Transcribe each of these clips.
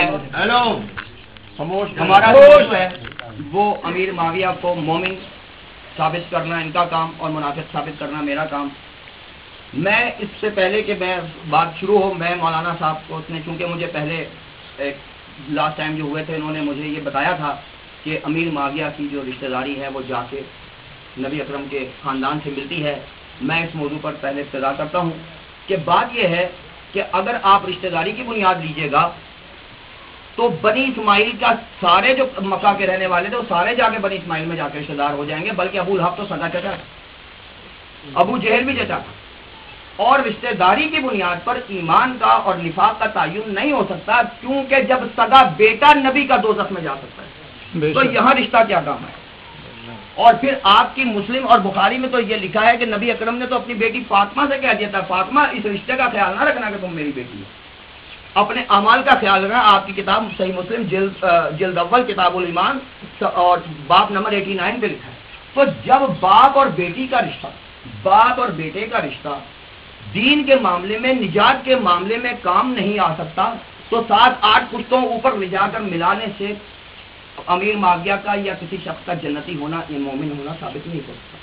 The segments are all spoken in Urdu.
ہیلو ہمارا دوست ہے وہ امیر معاویہ کو مومن ثابت کرنا ان کا کام اور منافق ثابت کرنا میرا کام. میں اس سے پہلے کہ میں بات شروع ہو میں مولانا صاحب کو اس نے چونکہ مجھے پہلے لاسٹ ٹائم جو ہوئے تھے انہوں نے مجھے یہ بتایا تھا کہ امیر معاویہ کی جو رشتہ داری ہے وہ جا کے نبی اکرم کے خاندان سے ملتی ہے. میں اس موضوع پر پہلے ابتدا کرتا ہوں کہ بات یہ ہے کہ اگر آپ رشتہ داری کی بنیاد لیجئے گا تو بنی اسماعیل کا سارے جو مکہ کے رہنے والے تھے وہ سارے جا کے بنی اسماعیل میں جا کے رشتہ دار ہو جائیں گے, بلکہ ابو لہب تو سگا چچا تھا, ابو جہل بھی چچا تھا. اور رشتہ داری کی بنیاد پر ایمان کا اور نفاق کا تعین نہیں ہو سکتا, کیونکہ جب سگا بیٹا نبی کا دوزخ میں جا سکتا ہے تو یہاں رشتہ کیا کام ہے. اور پھر آپ کی مسلم اور بخاری میں تو یہ لکھا ہے کہ نبی اکرم نے تو اپنی بیٹی فاطمہ سے کہہ دیا تھا, فاطمہ اس رشتے کا خیال نہ رکھنا کہ تم میری بیٹی ہو, اپنے اعمال کا خیال رکھنا. آپ کی کتاب صحیح مسلم جلد اول کتاب الایمان اور باب نمبر 89 پہ لکھا ہے. تو جب باپ اور بیٹی کا رشتہ, باپ اور بیٹے کا رشتہ دین کے معاملے میں, نجات کے معاملے میں کام نہیں آ سکتا, تو 7-8 پشتوں اوپر لے جا کر ملانے سے امیر معاویہ کا یا کسی شخص کا جنتی ہونا یا مومن ہونا ثابت نہیں ہو سکتا.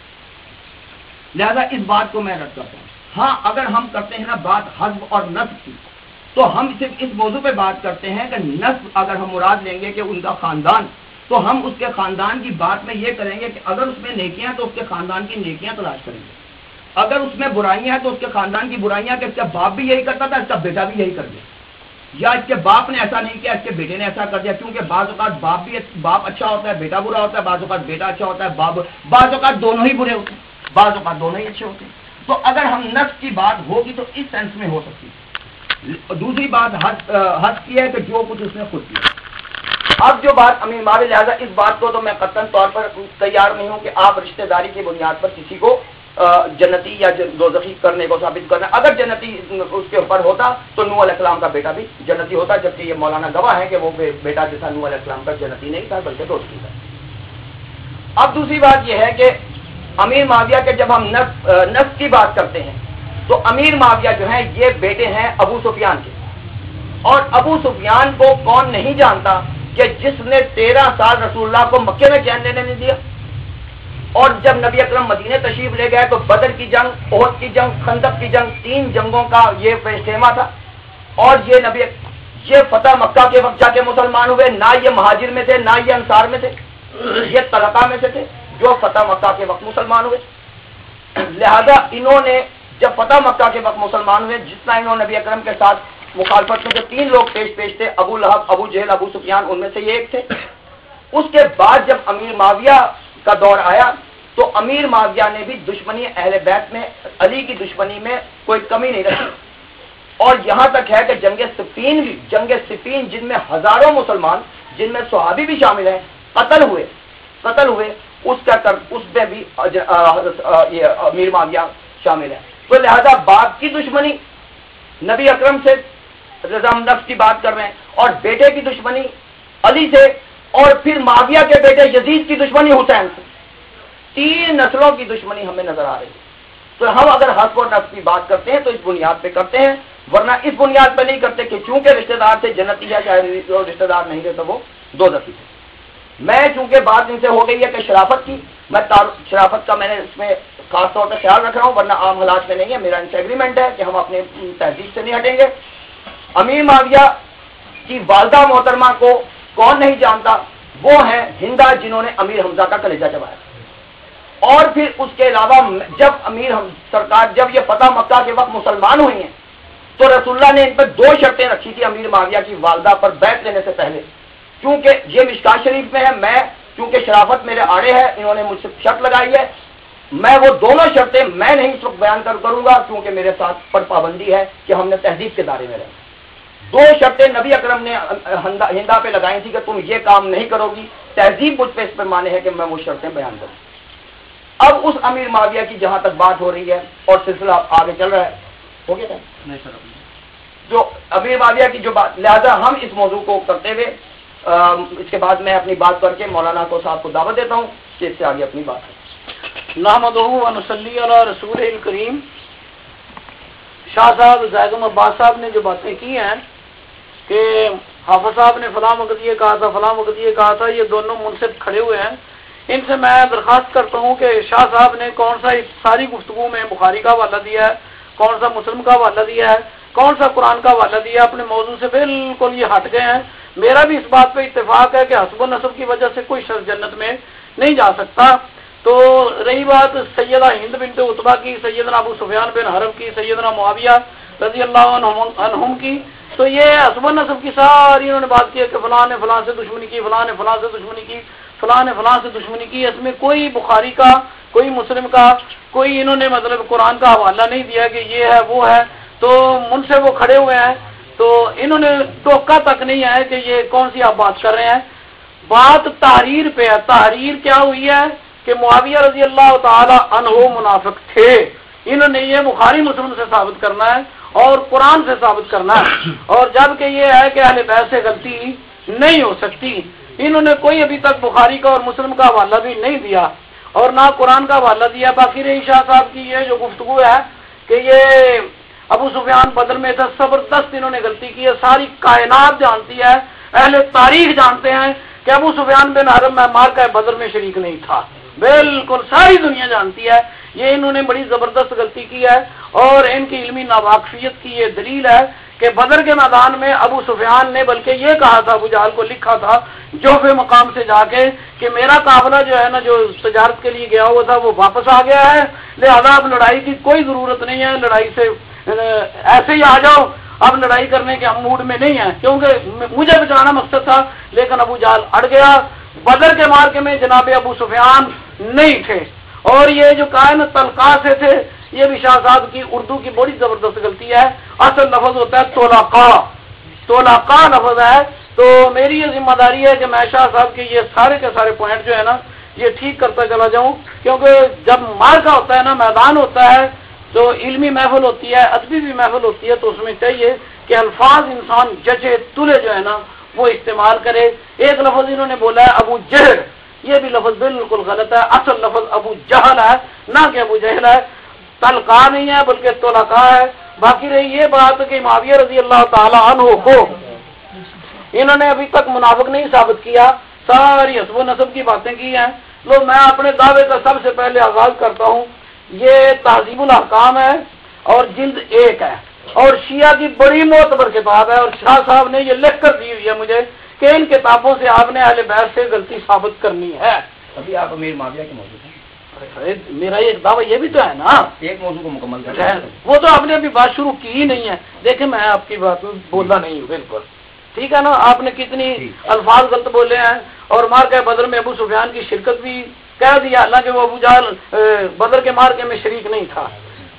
لہذا اس بات کو میں رد کرتا ہوں. ہاں اگر ہم کرتے ہیں نا بات حذف اور نسب کی, تو ہم صرف اس موضوع پہ بات کرتے ہیں کہ نسب اگر ہم مراد لیں گے کہ ان کا خاندان, تو ہم اس کے خاندان کی بات میں یہ کریں گے کہ اگر اس میں نیکیاں تو اس کے خاندان کی نیکیاں تلاش کریں گے, اگر اس میں برائیاں ہیں تو اس کے خاندان کی برائیاں, کہ اس کا باپ بھی یہی کرتا تھا, اس کا بیٹا بھی یہی کر دیا, یا اس کے باپ نے ایسا نہیں کیا اس کے بیٹے نے ایسا کر دیا. کیونکہ بعض اوقات باپ اچھا ہوتا ہے بیٹا برا ہوتا ہے, بعض اوقات بیٹا اچھا ہوتا ہے بعض اوقات دونوں ہی برے ہوتے ہیں, بعض اوقات دونوں ہی اچھے ہوتے ہیں. تو اگر ہم نفس کی بات ہوگی تو اس سینس میں ہو سکتی ہے. دوسری بات حد کی ہے کہ جو کچھ اس نے خود کیا. اب جو بات امیر معاویہ, لہٰذا اس بات کو تو میں قطعاً طور پر تیار نہیں ہوں کہ آپ رشتہ داری کی بنیاد پر کسی کو جنتی یا دوزخی کرنے کو ثابت کرنا. اگر جنتی اس کے اوپر ہوتا تو نوح علیہ السلام کا بیٹا بھی جنتی ہوتا, جبکہ یہ مولانا گواہ ہے کہ وہ بیٹا جو تھا نوح علیہ السلام کا جنتی نہیں تھا بلکہ دوزخی تھا. اب دوسری بات یہ ہے کہ امیر معاویہ کے جب ہم نفس کی بات کرتے ہیں تو امیر معاویہ جو ہیں یہ بیٹے ہیں ابو سفیان کے, اور ابو سفیان کو کون نہیں جانتا کہ جس نے 13 سال رسول اللہ کو مکے میں چین لینے نہیں دیا, اور جب نبی اکرم مدینے تشریف لے گئے تو بدر کی جنگ, احد کی جنگ, خندق کی جنگ, 3 جنگوں کا یہ اجتماع تھا. اور یہ فتح مکہ کے وقت جا کے مسلمان ہوئے, نہ یہ مہاجر میں تھے نہ یہ انصار میں تھے, یہ طلقہ میں سے تھے جو فتح مکہ کے وقت مسلمان ہوئے. لہذا انہوں نے جب فتح مکہ کے وقت مسلمان ہوئے, جتنا انہوں نے نبی اکرم کے ساتھ مخالفت میں جو 3 لوگ پیش تھے, ابو لہب, ابو جہل, ابو سفیان, ان میں سے یہ ایک تھے. اس کے بعد جب امیر معاویہ کا دور آیا تو امیر معاویہ نے بھی دشمنی اہل بیت میں, علی کی دشمنی میں کوئی کمی نہیں رکھی, اور یہاں تک ہے کہ جنگ صفین جن میں ہزاروں مسلمان, جن میں صحابی بھی شامل ہیں, قتل ہوئے, اس میں بھی یہ امیر معاویہ شامل ہے. تو لہذا باپ کی دشمنی نبی اکرم سے رضا نفس کی بات کر رہے ہیں, اور بیٹے کی دشمنی علی سے, اور پھر معاویہ کے بیٹے یزید کی دشمنی حسین سے, 3 نسلوں کی دشمنی ہمیں نظر آ رہی ہے. تو ہم اگر حق و نفس کی بات کرتے ہیں تو اس بنیاد پہ کرتے ہیں, ورنہ اس بنیاد پہ نہیں کرتے کہ چونکہ رشتہ دار سے جنتی ہے, چاہے رشتہ دار نہیں تھے تو وہ دوزخی تھے. میں چونکہ بات ان سے ہو گئی ہے کہ شرافت کی, میں شرافت کا میں نے اس میں خاص طور پہ خیال رکھ رہا ہوں, ورنہ عام حالات میں نہیں ہے. میرا ان سے ایگریمنٹ ہے کہ ہم اپنے تہذیب سے نہیں ہٹیں گے. امیر معاویہ کی والدہ محترمہ کو کون نہیں جانتا, وہ ہیں ہندا جنہوں نے امیر حمزہ کا کلیجہ چبایا. اور پھر اس کے علاوہ جب یہ فتح مکہ کے وقت مسلمان ہوئی ہیں تو رسول اللہ نے ان پر 2 شرطیں رکھی تھی امیر معاویہ کی والدہ پر بیعت لینے سے پہلے, کیونکہ یہ مشکات شریف میں ہے. میں کیونکہ شرافت میرے آڑے ہے, انہوں نے مجھ سے شرط لگائی ہے, میں وہ دونوں شرطیں میں نہیں اس وقت بیان کروں گا, کیونکہ میرے ساتھ پر پابندی ہے کہ ہم نے تہذیب کے دائرے میں رہنا. 2 شرطیں نبی اکرم نے ہندا پہ لگائی تھی کہ تم یہ کام نہیں کرو گی, تہذیب مجھ پہ اس پہ مانے ہے کہ میں وہ شرطیں بیان کروں. اب اس امیر معاویہ کی جہاں تک بات ہو رہی ہے اور سلسلہ آگے چل رہا ہے, ہو گیا نہیں سر, جو امیر معاویہ کی جو بات, لہذا ہم اس موضوع کو کرتے ہوئے اس کے بعد میں اپنی بات کر کے مولانا کو صاحب کو دعوت دیتا ہوں کہ اس سے آگے اپنی بات ہے. نحمدہ و نصلی علی رسول الکریم. شاہ صاحب زاہد عباس صاحب نے جو باتیں کی ہیں کہ حافظ صاحب نے فلاں وقت یہ کہا تھا، فلاں وقت یہ کہا تھا، یہ دونوں منصف کھڑے ہوئے ہیں، ان سے میں درخواست کرتا ہوں کہ شاہ صاحب نے کون سا اس ساری گفتگو میں بخاری کا حوالہ دیا ہے، کون سا مسلم کا حوالہ دیا ہے، کون سا قرآن کا حوالہ دیا، اپنے موضوع سے بالکل یہ ہٹ گئے ہیں۔ میرا بھی اس بات پہ اتفاق ہے کہ حسب و نسب کی وجہ سے کوئی شخص جنت میں نہیں جا سکتا۔ تو رہی بات سیدہ ہند بنت عتبہ کی، سیدنا ابو سفیان بن حرب کی، سیدنا معاویہ رضی اللہ عنہم کی، تو یہ حسب و نسب کی ساری انہوں نے بات کی کہ فلاں نے فلاں سے دشمنی کی، فلاں نے فلاں سے دشمنی کی، فلاں نے فلاں سے دشمنی کی۔ اس میں کوئی بخاری کا، کوئی مسلم کا، کوئی انہوں نے مطلب قرآن کا حوالہ نہیں دیا کہ یہ ہے وہ ہے۔ تو من سے وہ کھڑے ہوئے ہیں، تو انہوں نے ٹوکا تک نہیں ہے کہ یہ کون سی آپ بات کر رہے ہیں۔ بات تحریر پہ ہے۔ تحریر کیا ہوئی ہے کہ معاویہ رضی اللہ تعالی عنہ منافق تھے، انہوں نے یہ بخاری مسلم سے ثابت کرنا ہے اور قرآن سے ثابت کرنا ہے، اور جبکہ یہ ہے کہ اہل بیت سے غلطی نہیں ہو سکتی۔ انہوں نے کوئی ابھی تک بخاری کا اور مسلم کا حوالہ بھی نہیں دیا اور نہ قرآن کا حوالہ دیا۔ باقی رہی شاہ صاحب کی یہ جو گفتگو ہے کہ یہ ابو سفیان بدر میں تھا، زبردست انہوں نے غلطی کی ہے، ساری کائنات جانتی ہے، اہل تاریخ جانتے ہیں کہ ابو سفیان بن حرب میں مارکہ بدر میں شریک نہیں تھا، بالکل ساری دنیا جانتی ہے۔ یہ انہوں نے بڑی زبردست غلطی کی ہے اور ان کی علمی ناواقفیت کی یہ دلیل ہے کہ بدر کے میدان میں ابو سفیان نے بلکہ یہ کہا تھا، ابو جہل کو لکھا تھا جوفے مقام سے جا کے کہ میرا قافلہ جو ہے نا، جو تجارت کے لیے گیا ہوا تھا، وہ واپس آ گیا ہے، لہذا اب لڑائی کی کوئی ضرورت نہیں ہے، لڑائی سے ایسے ہی آ جاؤ، اب لڑائی کرنے کے ہم موڈ میں نہیں ہیں، کیونکہ مجھے بچانا مقصد تھا۔ لیکن ابو جہل اڑ گیا۔ بدر کے مارکے میں جناب ابو سفیان نہیں تھے، اور یہ جو کائن تلقا سے تھے، یہ بھی شاہ صاحب کی اردو کی بڑی زبردست غلطی ہے۔ اصل لفظ ہوتا ہے تولاقا، تولاقا لفظ ہے۔ تو میری یہ ذمہ داری ہے کہ میں شاہ صاحب کے یہ سارے کے سارے پوائنٹ جو ہے نا، یہ ٹھیک کرتا چلا جاؤں، کیونکہ جب مارکا ہوتا ہے نا، میدان ہوتا ہے، تو علمی محفل ہوتی ہے، ادبی بھی محفل ہوتی ہے، تو اس میں چاہیے کہ الفاظ انسان جچے تلے جو ہے نا وہ استعمال کرے۔ ایک لفظ انہوں نے بولا ہے ابو جہل، یہ بھی لفظ بالکل غلط ہے، اصل لفظ ابو جہل ہے، نہ کہ ابو جہل ہے، تلقا نہیں ہے بلکہ تلقا ہے۔ باقی رہی یہ بات کہ معاویہ رضی اللہ تعالی عنہ کو انہوں نے ابھی تک منافق نہیں ثابت کیا، ساری حسب و نسب کی باتیں کی ہیں۔ لو میں اپنے دعوے کا سب سے پہلے آغاز کرتا ہوں، یہ تہذیب الاحکام ہے اور جلد 1 ہے، اور شیعہ کی بڑی معتبر کتاب ہے، اور شاہ صاحب نے یہ لکھ کر دی ہوئی ہے مجھے کہ ان کتابوں سے آپ نے اہل بیت سے غلطی ثابت کرنی ہے۔ ابھی آپ امیر معاویہ کے موضوع ہیں، میرا یہ دعویٰ یہ بھی تو ہے نا، ایک موضوع کو مکمل کر رہے ہیں۔ وہ تو آپ نے ابھی بات شروع کی ہی نہیں ہے۔ دیکھیں میں آپ کی بات میں بولنا نہیں ہوں، بالکل ٹھیک ہے نا، آپ نے کتنی الفاظ غلط بولے ہیں، اور مارکہ بدر میں ابو سفیان کی شرکت بھی کہہ دیا، حالانکہ وہ ابو جہل بدر کے مارکے میں شریک نہیں تھا۔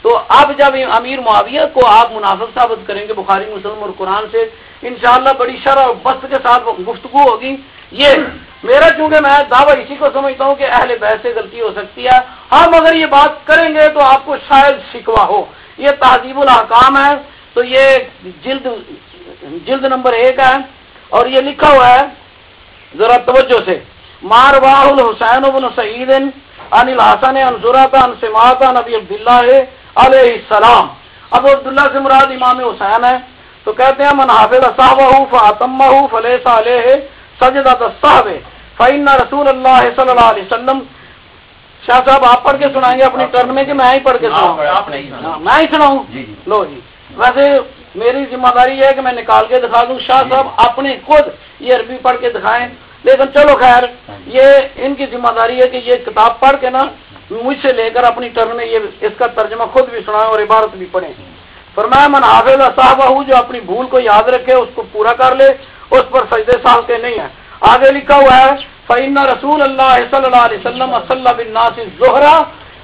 تو اب جب امیر معاویہ کو آپ منافق ثابت کریں گے بخاری مسلم اور قرآن سے، انشاءاللہ بڑی شرح و بست کے ساتھ گفتگو ہوگی۔ یہ میرا چونکہ میں دعویٰ اسی کو سمجھتا ہوں کہ اہل بیت سے غلطی ہو سکتی ہے، ہم اگر یہ بات کریں گے تو آپ کو شاید شکوہ ہو۔ یہ تہذیب الاحکام ہے، تو یہ جلد نمبر 1 ہے، اور یہ لکھا ہوا ہے ذرا توجہ سے، مارواہ الحسین بن سعید عن الحسن عن زرعۃ عن سماعۃ عن ابی عبداللہ علیہ السلام۔ اب عبداللہ سے مراد امام حسین ہے، تو کہتے ہیں من حافظ صحبہ فاتمہ فلیس علیہ سجدۃ الصحب فإن رسول اللہ صلی اللہ علیہ وسلم۔ شاہ صاحب آپ پڑھ کے سنائیں گے اپنی ٹرن میں کہ میں ہی پڑھ کے سناؤں؟ میں ہی سناؤں؟ لو جی، ویسے میری ذمہ داری ہے کہ میں نکال کے دکھا دوں، شاہ صاحب اپنے خود یہ عربی پڑھ کے دکھائیں، لیکن چلو خیر، یہ ان کی ذمہ داری ہے کہ یہ کتاب پڑھ کے نا مجھ سے لے کر اپنی ٹرن میں یہ اس کا ترجمہ خود بھی سنائیں اور عبارت بھی پڑھیں۔ فرمایا من حافظ صحبہ، جو اپنی بھول کو یاد رکھے، اس کو پورا کر لے، اس پر سجدے سالتے نہیں ہیں۔ آگے لکھا ہوا ہے فإن رسول اللہ صلی اللہ علیہ وسلم صلی بالناس الظہر،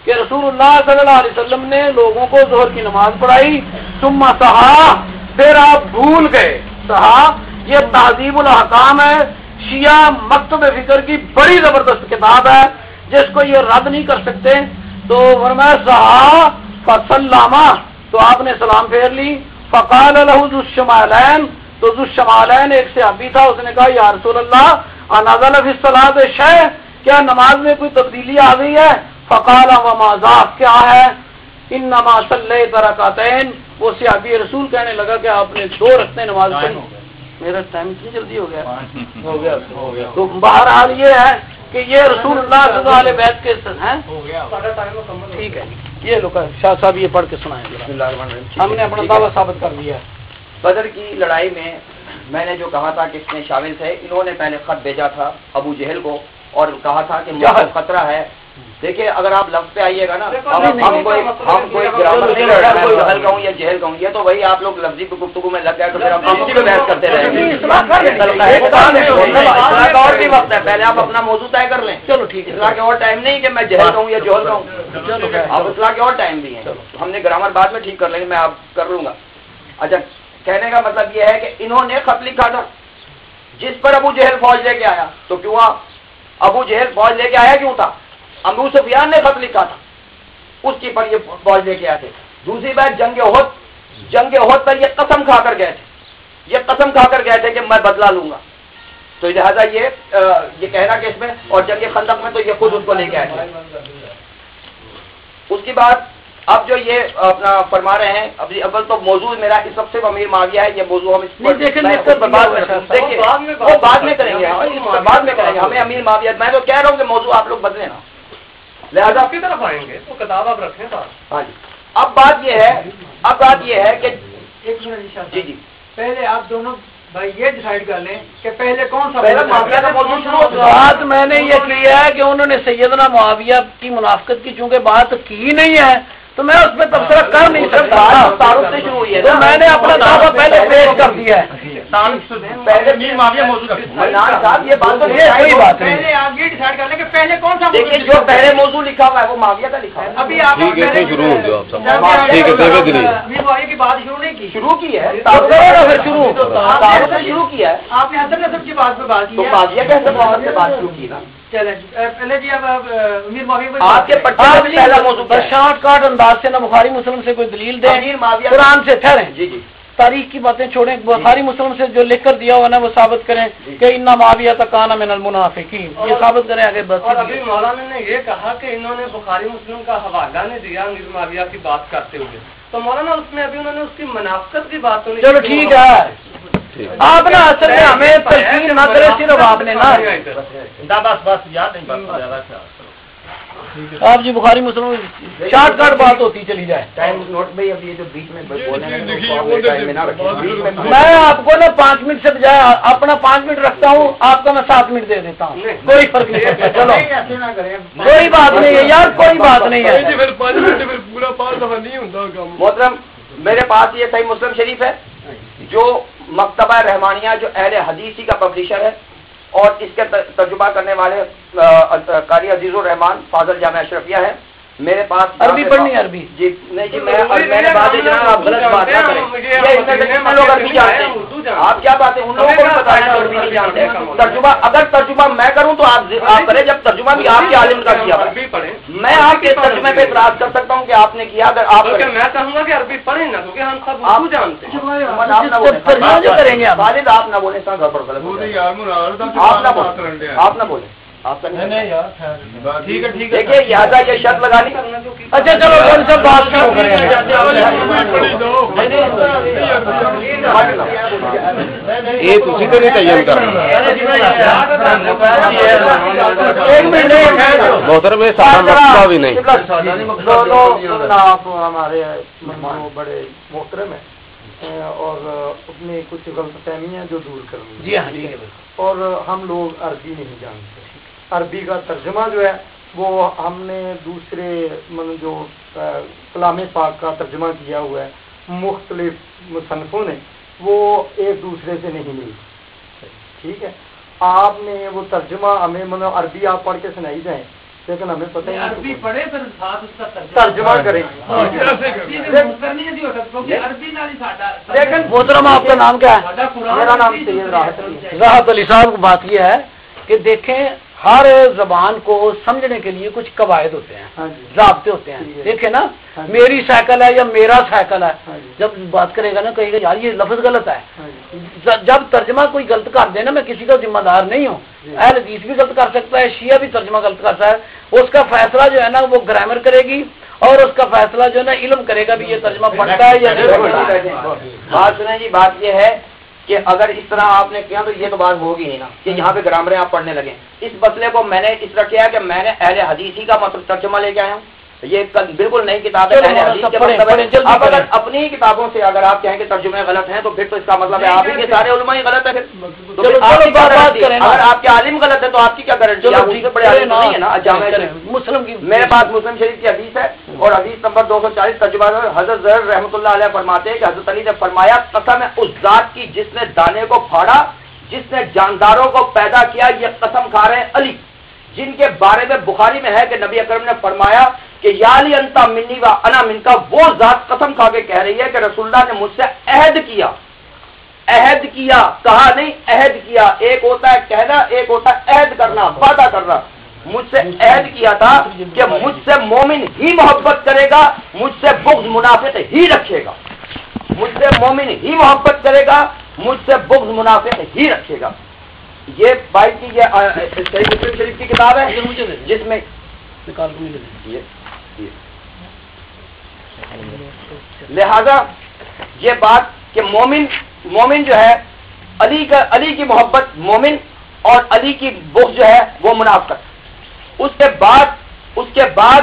کہ رسول اللہ صلی اللہ علیہ وسلم نے لوگوں کو ظہر کی نماز پڑھائی، ثم سہا، پھر آپ بھول گئے۔ سہا یہ تہذیب الاحکام ہے، شیعہ مکتب فکر کی بڑی زبردست کتاب ہے، جس کو یہ رد نہیں کر سکتے۔ تو فرمایا سہا فسلم، تو آپ نے سلام پھیر لی۔ فقال له ذو الشمالین، تو ذو الشمالین ایک صحابی تھا، اس نے کہا یا رسول اللہ انزل فی الصلاۃ شیء، کیا نماز میں کوئی تبدیلی آ گئی ہے؟ فقال وما ذاک، کیا ہے؟ انما صلیت رکعتین، وہ صحابی رسول کہنے لگا کہ آپ نے 2 رکعتیں نماز پڑھی۔ میرا ٹائم اتنی جلدی ہو گیا تو بہرحال یہ ہے کہ یہ رسول اللہ صلی اللہ علیہ بیت کے ہیں. ٹھیک ہے یہ لوگ شاہ صاحب یہ پڑھ کے سنائیں گے. ہم نے اپنا دعویٰ ثابت کر دیا ہے. بدر کی لڑائی میں نے جو کہا تھا کہ اس میں شامل تھے، انہوں نے پہلے خط بھیجا تھا ابو جہل کو اور کہا تھا کہ مجھے خطرہ ہے. دیکھیے اگر آپ لفظ پہ آئیے گا نا، ہم کوئی گرامر نہیں لڑ رہے ہیں، جہل کہوں یا جہل کہوں، یہ تو وہی آپ لوگ لفظی گفتگو میں لگ گئے تو پھر ہم اسی پہ بحث کرتے رہیں گے. اور بھی وقت ہے، پہلے آپ اپنا موضوع طے کر لیں. چلو ٹھیک ہے. اصلاح کے اور ٹائم نہیں کہ میں جہل کہوں یا جوہل کہوں، آپ اصلاح کے اور ٹائم بھی ہیں. ہم نے گرامر بعد میں ٹھیک کر لیں گے، میں آپ کر لوں گا. اچھا، کہنے کا مطلب یہ ہے کہ انہوں نے خط لکھا تھا جس پر ابو جہل فوج لے کے آیا. تو کیوں ابو جہل فوج لے کے آیا کیوں تھا؟ ابو سفیان نے خط لکھا تھا، اس کی پر یہ فوج لے کے آئے تھے. دوسری بات جنگ احد پر یہ قسم کھا کر گئے تھے کہ میں بدلہ لوں گا. تو لہٰذا یہ کہنا کہ اس میں اور جنگ خندق میں تو یہ خود اس کو لے کے آئے تھے. اس کے بعد اب جو یہ اپنا فرما رہے ہیں، ابھی اول تو موضوع میرا اس سب سے امیر معاویہ ہے. یہ موضوع ہم اس وہ بعد میں کریں گے، ہمیں امیر معاویہ. میں تو کہہ رہا ہوں کہ موضوع آپ لوگ بدلے نا، لہٰذا آپ کی طرف آئیں گے تو کتاب آپ رکھیں. ہاں جی. اب بات یہ ہے کہ جی پہلے آپ دونوں بھائی یہ ڈیسائیڈ کر لیں کہ پہلے کون سا پہلا معاویہ کا موضوع شروع ہوتا ہے. بات میں نے یہ کیا ہے کہ انہوں نے سیدنا معاویہ کی منافقت کی چونکہ بات کی نہیں ہے تو میں اس میں تبصرہ کر نہیں سکتا. تعارف سے شروع ہوئی ہے تو میں نے اپنا دعویٰ پہلے پیش کر دیا ہے. پہلے معاویہ موضوع صاحب یہ بات تو کوئی بات نہیں. پہلے آپ یہ ڈیسائیڈ کر لیں کہ پہلے کون سا. دیکھیے جو پہلے موضوع لکھا ہوا ہے وہ معاویہ کا لکھا ہے. ابھی آپ معاویہ کی بات شروع نہیں کی. شروع کی ہے شروع کیا ہے آپ نے حسن نسب کی بات پہ بات کی تو معاویہ کے حسن محمد سے بات شروع کی نا. پہلے جی اب امیر معاویہ آپ کے پہلا موضوع شارٹ کاٹ انداز سے نہ بخاری مسلم سے کوئی دلیل دیں، امیر معاویہ قرآن سے ٹھہریں. جی جی تاریخ کی باتیں چھوڑیں، بخاری مسلم سے جو لکھ کر دیا ہوا نا وہ ثابت کریں کہ انا معاویہ کان من المنافقین، یہ ثابت کریں آگے بس. اور ابھی مولانا نے یہ کہا کہ انہوں نے بخاری مسلم کا حوالہ نہیں دیا امیر معاویہ کی بات کرتے ہوئے، تو مولانا اس میں ابھی انہوں نے اس کی منافقت کی بات تو نہیں. چلو ٹھیک ہے، آپ نا اصل میں ہمیں تلقین نہ کرے، صرف آپ نے نا بس یاد نہیں. آپ جی بخاری مسلم شارٹ کٹ بات ہوتی چلی جائے. ٹائم نوٹ میں اب یہ جو بیچ میں میں آپ کو نا 5 منٹ سے بجائے اپنا 5 منٹ رکھتا ہوں، آپ کا میں 7 منٹ دے دیتا ہوں، کوئی فرق نہیں پڑتا. چلو کوئی بات نہیں ہے یار، کوئی بات نہیں ہے. محترم میرے پاس یہ صحیح مسلم شریف ہے جو مکتبہ رحمانیہ جو اہل حدیثی کا پبلشر ہے اور اس کے ترجمہ کرنے والے قاری عزیز الرحمان فاضل جامعہ اشرفیہ ہے. میرے پاس عربی پڑھنی ہے. عربی جی نہیں جی، میں نے بات آپ غلط بات نہ کریں. لوگ عربی جانتے ہیں، آپ کیا بات ہے ان لوگوں کو بھی بتایا عربی نہیں جانتے. ترجمہ اگر ترجمہ میں کروں تو آپ کریں، جب ترجمہ بھی آپ کے عالم کا کیا میں آپ کے ترجمے پہ اعتراض کر سکتا ہوں کہ آپ نے کیا. اگر آپ میں چاہوں گا کہ عربی پڑھیں نا کیونکہ ہم سب اردو جانتے ہیں. کریں گے خالد آپ نہ بولیں، آپ نہ بولیں. ٹھیک ہے دیکھیے یہاں یہ شرط لگانی. اچھا چلو ان سے بات شروع کریں. یہ تھی تو نہیں تیار کر محترم میں سارا بھی نہیں. آپ ہمارے بڑے محترم ہیں اور اپنی کچھ غلط فہمیاں جو دور کرنی. جی ہاں ٹھیک ہے. اور ہم لوگ عربی نہیں جانتے. عربی کا ترجمہ جو ہے وہ ہم نے دوسرے جو کلام پاک کا ترجمہ کیا ہوا ہے مختلف مصنفوں نے، وہ ایک دوسرے سے نہیں ملتے. ٹھیک ہے، آپ نے وہ ترجمہ ہمیں عربی آپ پڑھ کے سنائی جائیں لیکن ہمیں پتہ ہے عربی پڑھے پھر ساتھ اس کا ترجمہ کریں. لیکن محترم آپ کا نام کیا ہے؟ میرا نام سید راحت علی صاحب. بات یہ ہے کہ دیکھیں ہر زبان کو سمجھنے کے لیے کچھ قواعد ہوتے ہیں، ضابطے ہوتے ہیں. دیکھیں نا میری سائیکل ہے یا میرا سائیکل ہے، جب بات کرے گا نا کہے گا یار یہ لفظ غلط ہے. جب ترجمہ کوئی غلط کر دے نا، میں کسی کا ذمہ دار نہیں ہوں. اہل حدیث بھی غلط کر سکتا ہے، شیعہ بھی ترجمہ غلط کرتا ہے. اس کا فیصلہ جو ہے نا وہ گرامر کرے گی اور اس کا فیصلہ جو ہے نا علم کرے گا بھی یہ ترجمہ پڑھتا ہے یا نہیں پڑھتا ہے. بات سنیں جی، بات یہ ہے کہ اگر اس طرح آپ نے کیا تو یہ تو بات ہوگی نہیں نا کہ یہاں پہ گرامریں آپ پڑھنے لگیں. اس مسئلے کو میں نے اس طرح کیا کہ میں نے اہل حدیثی کا مطلب ترجمہ لے کے آیا ہوں. یہ بالکل نئی کتاب ہے. اب اگر اپنی کتابوں سے اگر آپ کہیں کہ ترجمے غلط ہیں تو پھر تو اس کا مطلب ہے آپ ہی کے سارے علماء ہی غلط ہے. اگر آپ کے عالم غلط ہے تو آپ کی کیا گارنٹی؟ بڑے عالم نہیں ہے نا. مسلم کی میرے پاس مسلم شریف کی حدیث ہے اور حدیث نمبر 240 ترجمہ حضرت ظہر رحمۃ اللہ علیہ فرماتے ہیں کہ حضرت علی نے فرمایا قسم ہے اس ذات کی جس نے دانے کو پھاڑا، جس نے جانداروں کو پیدا کیا، یہ قسم کھا رہے ہیں علی، جن کے بارے میں بخاری میں ہے کہ نبی اکرم نے فرمایا کہ یا علی انتا منی و انا منکا. وہ ذات قسم کھا کے کہہ رہی ہے کہ رسول اللہ نے مجھ سے عہد کیا، کہا نہیں عہد کیا. ایک ہوتا ہے کہنا، ایک ہوتا ہے عہد کرنا، وعدہ کرنا. مجھ سے عہد کیا تھا کہ مجھ سے مومن ہی محبت کرے گا، مجھ سے بغض منافق ہی رکھے گا. مجھ سے مومن ہی محبت کرے گا، مجھ سے بغض منافق ہی رکھے گا. یہ بھائی کی یہ صحیح مسلم شریف کی کتاب ہے جس میں لہذا یہ بات کہ مومن جو ہے علی کی محبت مومن اور علی کی بغض جو ہے وہ منافقت. اس کے بعد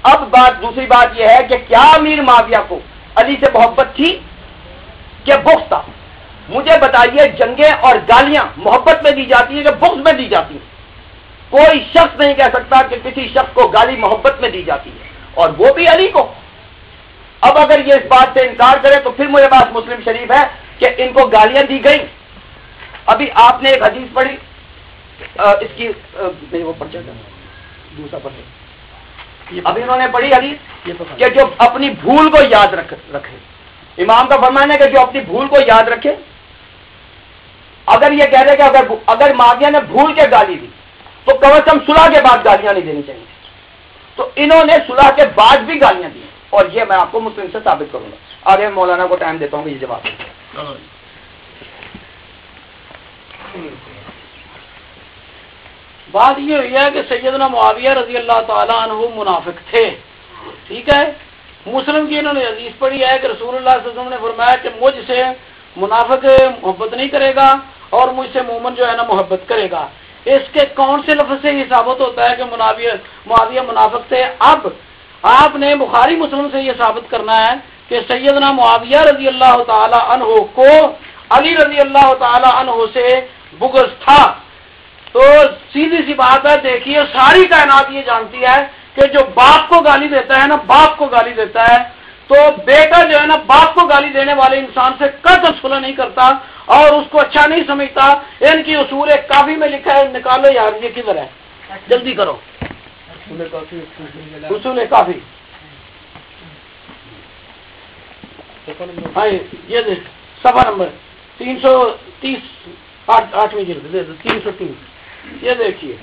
اب دوسری بات یہ ہے کہ کیا امیر معاویہ کو علی سے محبت تھی کہ بغض تھا؟ مجھے بتائیے جنگیں اور گالیاں محبت میں دی جاتی ہیں کہ بغض میں دی جاتی ہیں؟ کوئی شخص نہیں کہہ سکتا کہ کسی شخص کو گالی محبت میں دی جاتی ہے، اور وہ بھی علی کو. اب اگر یہ اس بات سے انکار کرے تو پھر میرے پاس مسلم شریف ہے کہ ان کو گالیاں دی گئی. ابھی آپ نے ایک حدیث پڑھی، اس کی وہ پرچہ دوسرا پڑھے، ابھی انہوں نے پڑھی حدیث کہ جو اپنی بھول کو یاد رکھے. امام کا فرمانا ہے کہ جو اپنی بھول کو یاد رکھے. اگر یہ کہہ رہے کہ اگر معاویہ نے بھول کے گالی دی تو کم از کم صلح کے بعد گالیاں نہیں دینی چاہیے. تو انہوں نے صلح کے بعد بھی گالیاں دی، اور یہ میں آپ کو مسلم سے ثابت کروں گا. آگے مولانا کو ٹائم دیتا ہوں یہ جواب. بات یہ ہوئی ہے کہ سیدنا معاویہ رضی اللہ تعالیٰ عنہ منافق تھے. ٹھیک ہے، مسلم کی انہوں نے حدیث پڑھی ہے کہ رسول اللہ صلی اللہ علیہ وسلم نے فرمایا کہ مجھ سے منافق محبت نہیں کرے گا اور مجھ سے مومن جو ہے نا محبت کرے گا. اس کے کون سے لفظ سے یہ ثابت ہوتا ہے کہ معاویہ منافق تھے؟ اب آپ نے بخاری مسلم سے یہ ثابت کرنا ہے کہ سیدنا معاویہ رضی اللہ تعالی عنہ کو علی رضی اللہ تعالی عنہ سے بغض تھا. تو سیدھی سی بات ہے، دیکھیے ساری کائنات یہ جانتی ہے کہ جو باپ کو گالی دیتا ہے نا، باپ کو گالی دیتا ہے تو بیٹا جو ہے نا باپ کو گالی دینے والے انسان سے قطع صلح نہیں کرتا اور اس کو اچھا نہیں سمجھتا. ان کی اصول کافی میں لکھا ہے، نکالو یار، یہ کدھر ہے، جلدی کرو. اصول کافی، ہاں یہ صفحہ نمبر 330 8ویں جلد 330. یہ دیکھیے،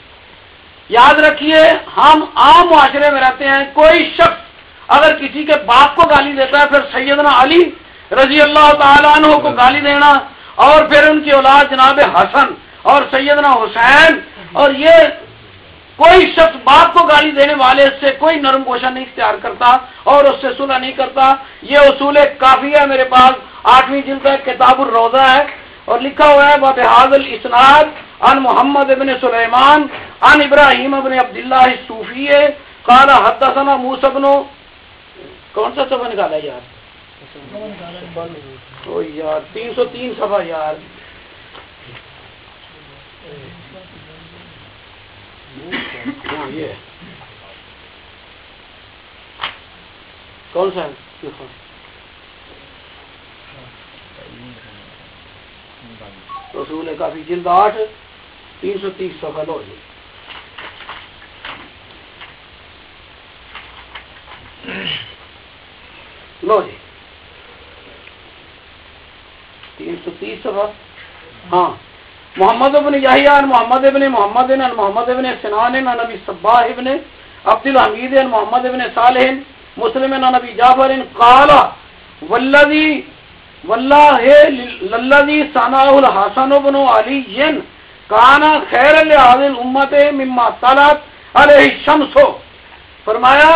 یاد رکھیے ہم عام معاشرے میں رہتے ہیں. کوئی شخص اگر کسی کے باپ کو گالی دیتا ہے، پھر سیدنا علی رضی اللہ تعالیٰ عنہ کو گالی دینا، اور پھر ان کی اولاد جناب حسن اور سیدنا حسین، اور یہ کوئی شخص باپ کو گالی دینے والے سے کوئی نرم گوشہ نہیں اختیار کرتا اور اس سے صلح نہیں کرتا. یہ اصول کافی ہے میرے پاس، 8ویں جلد ہے، کتاب الروضہ ہے، اور لکھا ہوا ہے بہذا الاسناد عن محمد ابن سلیمان عن ابراہیم ابن عبداللہ الصوفی قال حدثنا موسیٰ بن، کون سا صفحہ نکالا ہے یار؟ تو یار 303 صفحہ یار. یہ کون سا ہے؟ رسول کافی جلد 8 330 صفحہ. لو جی لو جی 330 صفحہ. ہاں، محمد ابن یحییٰ محمد ابن محمد ان محمد ابن سنان ان نبی صباح ابن عبد الحمید ان محمد ابن صالح مسلم ان نبی جعفر قال والذی واللہ للذی صنعہ الحسن بن علی کان خیر لہذه الامت مما طلعت علیہ الشمس. فرمایا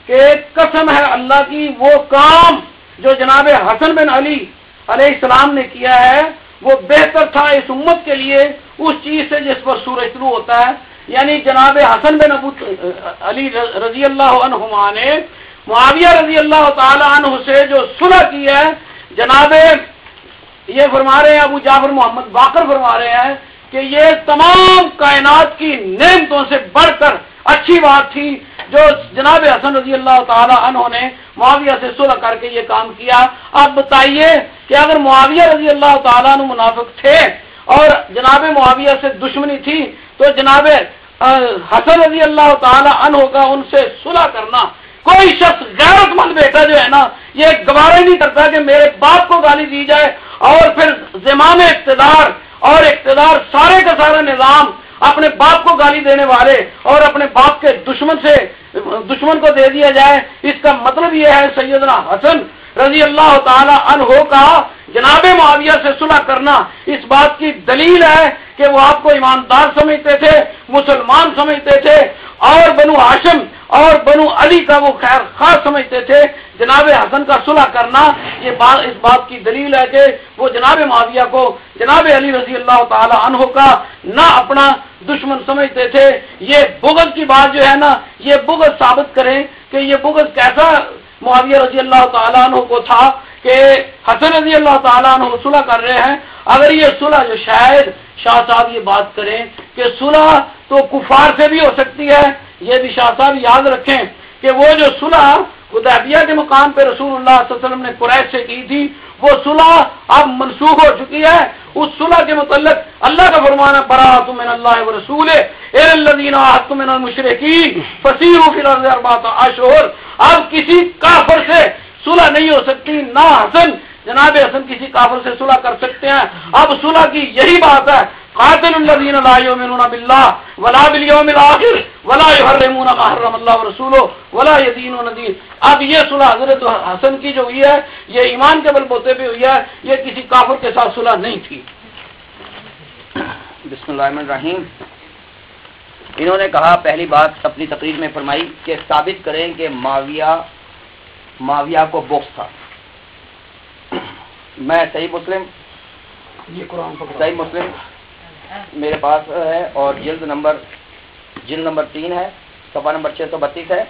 کہ قسم ہے اللہ کی، وہ کام جو جناب حسن بن علی علیہ السلام نے کیا ہے وہ بہتر تھا اس امت کے لیے اس چیز سے جس پر سورج طلوع ہوتا ہے. یعنی جناب حسن بن ابو علی رضی اللہ عنہما نے معاویہ رضی اللہ تعالی عنہ سے جو صلح کی ہے، جناب یہ فرما رہے ہیں ابو جعفر محمد باقر فرما رہے ہیں کہ یہ تمام کائنات کی نعمتوں سے بڑھ کر اچھی بات تھی جو جناب حسن رضی اللہ تعالی عنہ نے معاویہ سے صلح کر کے یہ کام کیا. آپ بتائیے کہ اگر معاویہ رضی اللہ تعالیٰ عنہ منافق تھے اور جناب معاویہ سے دشمنی تھی تو جناب حسن رضی اللہ تعالی عنہ کا ان سے صلح کرنا، کوئی شخص غیرت مند بیٹا جو ہے نا یہ گوارا ہی نہیں کرتا کہ میرے باپ کو گالی دی جائے اور پھر زمام اقتدار اور اقتدار سارے کا سارا نظام اپنے باپ کو گالی دینے والے اور اپنے باپ کے دشمن کو دے دیا جائے. اس کا مطلب یہ ہے سیدنا حسن رضی اللہ تعالی عنہ کا جناب معاویہ سے صلح کرنا اس بات کی دلیل ہے کہ وہ آپ کو ایماندار سمجھتے تھے، مسلمان سمجھتے تھے اور بنو ہاشم اور بنو علی کا وہ خیر خواہ سمجھتے تھے. جناب حسن کا صلح کرنا یہ بات اس بات کی دلیل ہے کہ وہ جناب معاویہ کو جناب علی رضی اللہ تعالی عنہ کا نہ اپنا دشمن سمجھتے تھے. یہ بغض کی بات جو ہے نا یہ بغض ثابت کریں کہ یہ بغض کیسا معاویہ رضی اللہ تعالیٰ عنہ کو تھا کہ حسن رضی اللہ تعالیٰ عنہ صلح کر رہے ہیں. اگر یہ صلح جو شاید شاہ صاحب یہ بات کریں کہ صلح تو کفار سے بھی ہو سکتی ہے، یہ بھی شاہ صاحب یاد رکھیں کہ وہ جو صلح حدیبیہ کے مقام پہ رسول اللہ صلی اللہ علیہ وسلم نے قریش سے کی تھی وہ صلح اب منسوخ ہو چکی ہے. اس صلح کے متعلق اللہ کا فرمانا براءۃ من اللہ ورسولہ الی الذین عاہدتم من المشرکین فسیروا فی الارض اربعۃ اشہر. اب کسی کافر سے صلح نہیں ہو سکتی، نہ حسن جناب حسن کسی کافر سے صلح کر سکتے ہیں. اب صلح کی یہی بات ہے، قاتل الذین لا یؤمنون باللہ ولا بالیوم الآخر ولا یحرمون ما حرم اللہ ورسولہ ولا یدینون دین. اب یہ صلح حضرت حسن کی جو ہوئی ہے یہ ایمان کے بل بوتے پہ ہوئی ہے، یہ کسی کافر کے ساتھ صلح نہیں تھی. بسم اللہ الرحمن الرحیم. انہوں نے کہا پہلی بات اپنی تقریر میں فرمائی کہ ثابت کریں کہ معاویہ کو بغض تھا. میں صحیح مسلم میرے پاس ہے اور جلد نمبر 3 ہے، صفحہ نمبر 632 ہے.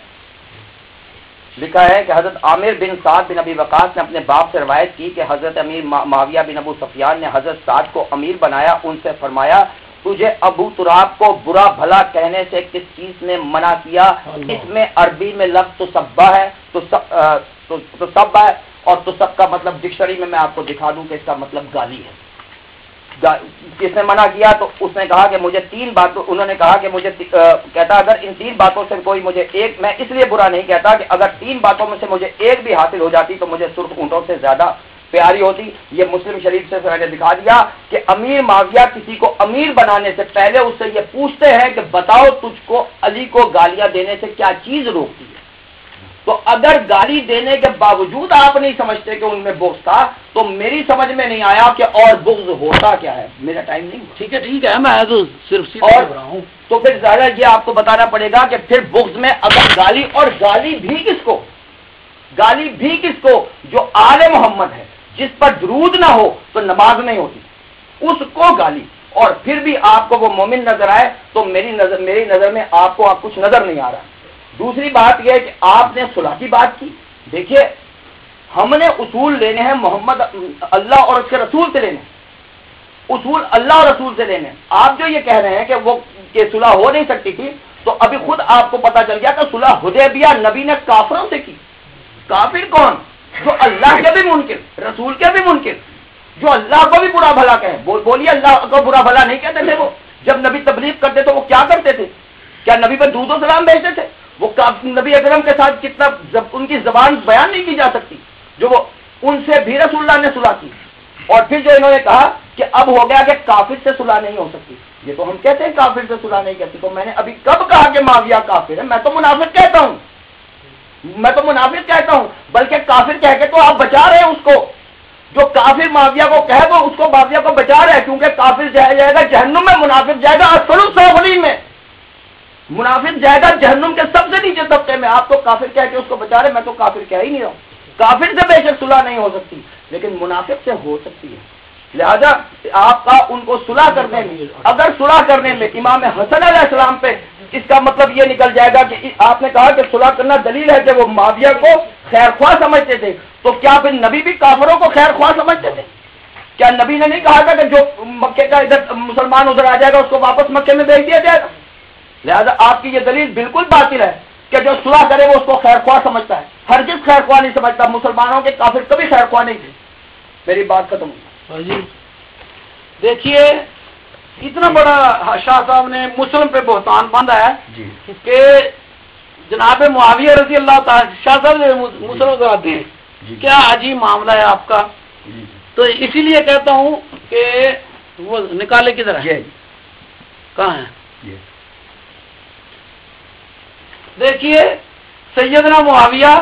لکھا ہے کہ حضرت عامر بن سعد بن ابی وقاص نے اپنے باپ سے روایت کی کہ حضرت امیر معاویہ بن ابو سفیان نے حضرت سعد کو امیر بنایا. ان سے فرمایا تجھے ابو تراب کو برا بھلا کہنے سے کس چیز نے منع کیا؟ اس میں عربی میں لفظ تسبہ ہے، تسب ہے اور تسب کا مطلب ڈکشنری میں آپ کو دکھا دوں کہ اس کا مطلب گالی ہے. کس نے منع کیا؟ تو اس نے کہا کہ مجھے 3 باتوں، انہوں نے کہا کہ مجھے کہتا اگر ان 3 باتوں سے کوئی مجھے ایک، میں اس لیے برا نہیں کہتا کہ اگر 3 باتوں میں سے مجھے ایک بھی حاصل ہو جاتی تو مجھے سرخ اونٹوں سے زیادہ پیاری ہوتی. یہ مسلم شریف سے میں نے دکھا دیا کہ امیر معاویہ کسی کو امیر بنانے سے پہلے اس سے یہ پوچھتے ہیں کہ بتاؤ تجھ کو علی کو گالیاں دینے سے کیا چیز روکتی ہے. تو اگر گالی دینے کے باوجود آپ نہیں سمجھتے کہ ان میں بغض تھا تو میری سمجھ میں نہیں آیا کہ اور بغض ہوتا کیا ہے. میرا ٹائم نہیں. ٹھیک ہے میں تو صرف اور تو پھر ظاہر یہ آپ کو بتانا پڑے گا کہ پھر بغض میں اگر گالی، اور گالی بھی کس کو جو آل محمد ہے جس پر درود نہ ہو تو نماز نہیں ہوتی، اس کو گالی. اور پھر بھی آپ کو وہ مومن نظر آئے تو میری نظر میں آپ کو کچھ نظر نہیں آ رہا. دوسری بات یہ ہے کہ آپ نے صلح کی بات کی. دیکھیے ہم نے اصول لینے ہیں محمد اللہ اور اس کے رسول سے لینے، اصول اللہ اور رسول سے لینے. آپ جو یہ کہہ رہے ہیں کہ وہ کہ صلح ہو نہیں سکتی تھی تو ابھی خود آپ کو پتا چل گیا کہ صلح حدیبیہ نبی نے کافروں سے کی. کافر کون؟ جو اللہ کے بھی منکر، رسول کے بھی منکر، جو اللہ کو بھی برا بھلا کہے. بولیے اللہ کو برا بھلا نہیں کہتے تھے. وہ جب نبی تبلیغ کرتے تو وہ کیا کرتے تھے؟ کیا نبی پہ درود و سلام بھیجتے تھے؟ وہ نبی اکرم کے ساتھ کتنا ان کی زبان بیان نہیں کی جا سکتی جو وہ ان سے بھی رسول اللہ نے صلح کی. اور پھر جو انہوں نے کہا کہ اب ہو گیا کہ کافر سے صلح نہیں ہو سکتی. یہ تو ہم کہتے ہیں کافر سے صلح نہیں کرتی. تو میں نے ابھی کب کہا کہ معاویہ کافر ہے؟ میں تو منافق کہتا ہوں، بلکہ کافر کہہ کے تو آپ بچا رہے ہیں اس کو. جو کافر معاویہ کو کہے وہ اس کو معاویہ کو بچا رہے ہیں، کیونکہ کافر جائے گا جہنم میں، منافق جائے گا اسفل السافلین میں. منافق جائے گا جہنم کے سب سے نیچے طبقے میں. آپ تو کافر کہہ کے اس کو بچا رہے. میں تو کافر کہہ ہی نہیں رہا ہوں. کافر سے بے شک صلح نہیں ہو سکتی لیکن منافق سے ہو سکتی ہے. لہذا آپ کا ان کو صلح کرنے میں، اگر صلح کرنے میں امام حسن علیہ السلام پہ، اس کا مطلب یہ نکل جائے گا کہ آپ نے کہا کہ صلح کرنا دلیل ہے کہ وہ معاویہ کو خیر خواہ سمجھتے تھے، تو کیا پھر نبی بھی کافروں کو خیر خواہ سمجھتے تھے؟ کیا نبی نے نہیں کہا تھا کہ جو مکے کا ادھر مسلمان ادھر آ جائے گا اس کو واپس مکے میں بھیج دیا جائے گا؟ لہذا آپ کی یہ دلیل بالکل باطل ہے کہ جو صلح کرے وہ اس کو خیر خواہ سمجھتا ہے، ہرگز خیر خواہ نہیں سمجھتا، مسلمانوں کے کافر کبھی خیر خواہ نہیں تھے۔ میری بات ختم ہوئی۔ جی دیکھیے اتنا بڑا شاہ صاحب نے مسلم پہ بہتان باندھا ہے کہ جناب معاویہ رضی اللہ تعالی، شاہ صاحب مسلم کراتے ہیں، کیا عجیب معاملہ ہے آپ کا۔ تو اسی لیے کہتا ہوں کہ وہ نکالے کدھر ہے، کہاں ہے؟ دیکھیے سیدنا معاویہ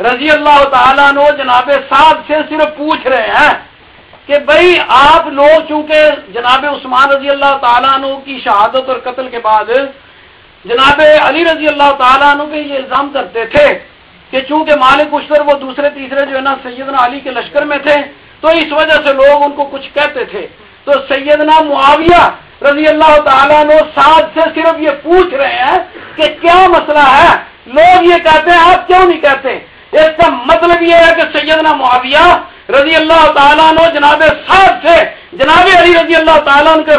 رضی اللہ تعالیٰ عنہ جناب سعد سے صرف پوچھ رہے ہیں کہ بھئی آپ لوگ چونکہ جناب عثمان رضی اللہ تعالیٰ عنہ کی شہادت اور قتل کے بعد جناب علی رضی اللہ تعالیٰ عنہ پہ یہ الزام کرتے تھے کہ چونکہ مالک اشتر وہ دوسرے تیسرے جو ہے نا سیدنا علی کے لشکر میں تھے، تو اس وجہ سے لوگ ان کو کچھ کہتے تھے۔ تو سیدنا معاویہ رضی اللہ تعالیٰ عنہ سعد سے صرف یہ پوچھ رہے ہیں کہ کیا مسئلہ ہے، لوگ یہ کہتے ہیں آپ کیوں نہیں کہتے؟ اس کا مطلب یہ ہے کہ سیدنا معاویہ رضی اللہ تعالیٰ عنہ جناب سعد سے جناب علی رضی اللہ تعالیٰ عنہ کے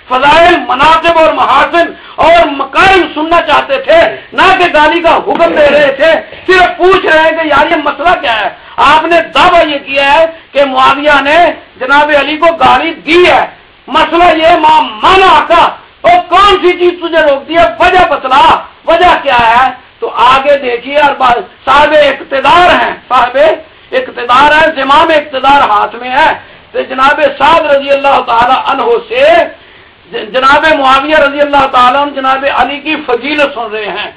فضائل مناقب اور محاسن اور مکارم سننا چاہتے تھے، نہ کہ گالی کا حکم دے رہے تھے۔ صرف پوچھ رہے ہیں کہ یار یہ مسئلہ کیا ہے۔ آپ نے دعویٰ یہ کیا ہے کہ معاویہ نے جناب علی کو گالی دی ہے، مسئلہ یہ مانا کا اور کون سی چیز تجھے روکتی ہے، وجہ بتلا، وجہ کیا ہے؟ تو آگے دیکھیے، اور صاحب اقتدار ہیں، صاحب اقتدار ہے، زمام اقتدار ہاتھ میں ہے، تو جناب سعد رضی اللہ تعالی عنہ سے جناب معاویہ رضی اللہ تعالیٰ عنہ جناب علی کی فضیلت سن رہے ہیں،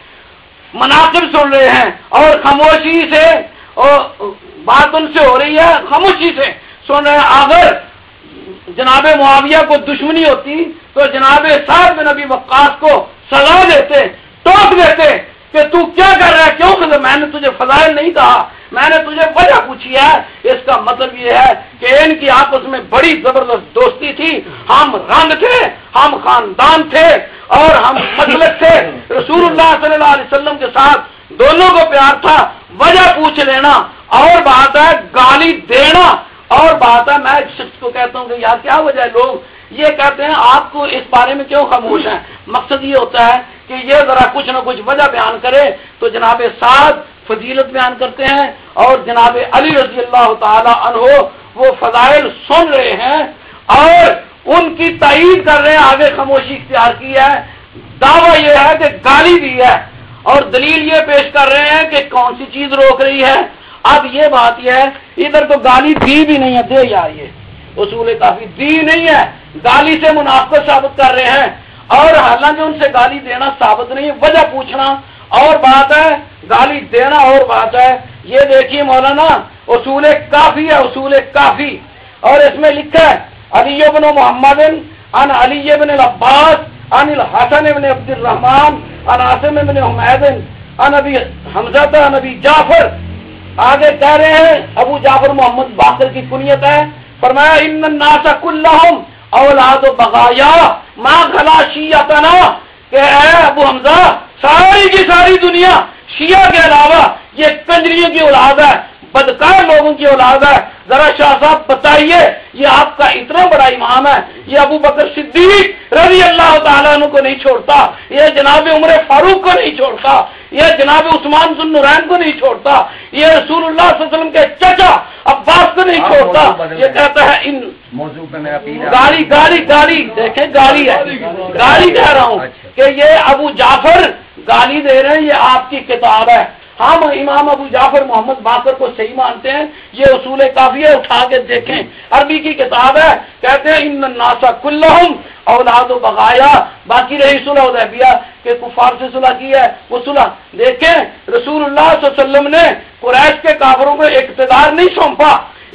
مناقب سن رہے ہیں، اور خاموشی سے اور بات ان سے ہو رہی ہے، خاموشی سے سن رہے ہیں۔ اگر جناب معاویہ کو دشمنی ہوتی تو جناب سعد بن ابی وقاص کو سزا دیتے، ٹوک دیتے کہ تو کیا کر رہا ہے، کیوں کہ میں نے تجھے فضائل نہیں کہا، میں نے تجھے وجہ پوچھی ہے۔ اس کا مطلب یہ ہے کہ ان کی آپس میں بڑی زبردست دوستی تھی، ہم رنگ تھے، ہم خاندان تھے اور ہم مسلک تھے، رسول اللہ صلی اللہ علیہ وسلم کے ساتھ دونوں کو پیار تھا۔ وجہ پوچھ لینا اور بات ہے، گالی دینا اور بات ہے۔ میں شخص کو کہتا ہوں کہ یار کیا وجہ ہے، لوگ یہ کہتے ہیں آپ کو اس بارے میں کیوں خاموش ہیں؟ مقصد یہ ہوتا ہے کہ یہ ذرا کچھ نہ کچھ وجہ بیان کرے، تو جناب سعد فضیلت بیان کرتے ہیں اور جناب علی رضی اللہ تعالی عنہ وہ فضائل سن رہے ہیں اور ان کی تائید کر رہے ہیں، آگے خاموشی اختیار کی ہے۔ دعویٰ یہ ہے کہ گالی دی ہے اور دلیل یہ پیش کر رہے ہیں کہ کون سی چیز روک رہی ہے۔ اب یہ بات یہ ہے، ادھر تو گالی دی بھی نہیں ہے، دے یار یہ اصول کافی دی نہیں ہے، گالی سے منافقت ثابت کر رہے ہیں، اور حالانکہ ان سے گالی دینا ثابت نہیں ہے، وجہ پوچھنا اور بات ہے، گالی دینا اور بات ہے۔ یہ دیکھیے مولانا اصول کافی ہے، اصول کافی، اور اس میں لکھا ہے علی بن محمد عن علی بن العباس عن الحسن بن عبد الرحمن عن عاصم بن حمید عن ابی حمزہ عن ابی جعفر۔ آگے کہہ رہے ہیں ابو جعفر محمد باقر کی کنیت ہے، فرمایا ان الناس کلہم اولاد بغایا ما خلا شیعتنا، کہ اے ابو حمزہ ساری کی ساری دنیا شیعہ کے علاوہ یہ کنجریوں کی اولاد ہے، بدکار لوگوں کی اولاد ہے۔ ذرا شاہ صاحب بتائیے، یہ آپ کا اتنا بڑا امام ہے، یہ ابو بکر صدیق رضی اللہ تعالیٰ عنہ کو نہیں چھوڑتا، یہ جناب عمر فاروق کو نہیں چھوڑتا، یہ جناب عثمان ذو النورین کو نہیں چھوڑتا، یہ رسول اللہ صلی اللہ علیہ وسلم کے چچا عباس کو نہیں چھوڑتا، یہ کہتا ہے ان موضوع پہ میں گالی گالی گالی، دیکھیں گالی ہے، گالی کہہ رہا ہوں کہ یہ ابو جعفر گالی دے رہے ہیں، یہ آپ کی کتاب ہے۔ ہم امام ابو جعفر محمد باقر کو صحیح مانتے ہیں، یہ اصول کافی ہے، اٹھا کے دیکھیں، عربی کی کتاب ہے، کہتے ہیں ان الناس کلہم اولاد بغایا۔ باقی رہی صلح حدیبیہ کہ کفار سے صلح کی ہے، وہ صلح دیکھیں، رسول اللہ صلی اللہ علیہ وسلم نے قریش کے کافروں کو اقتدار نہیں سونپا،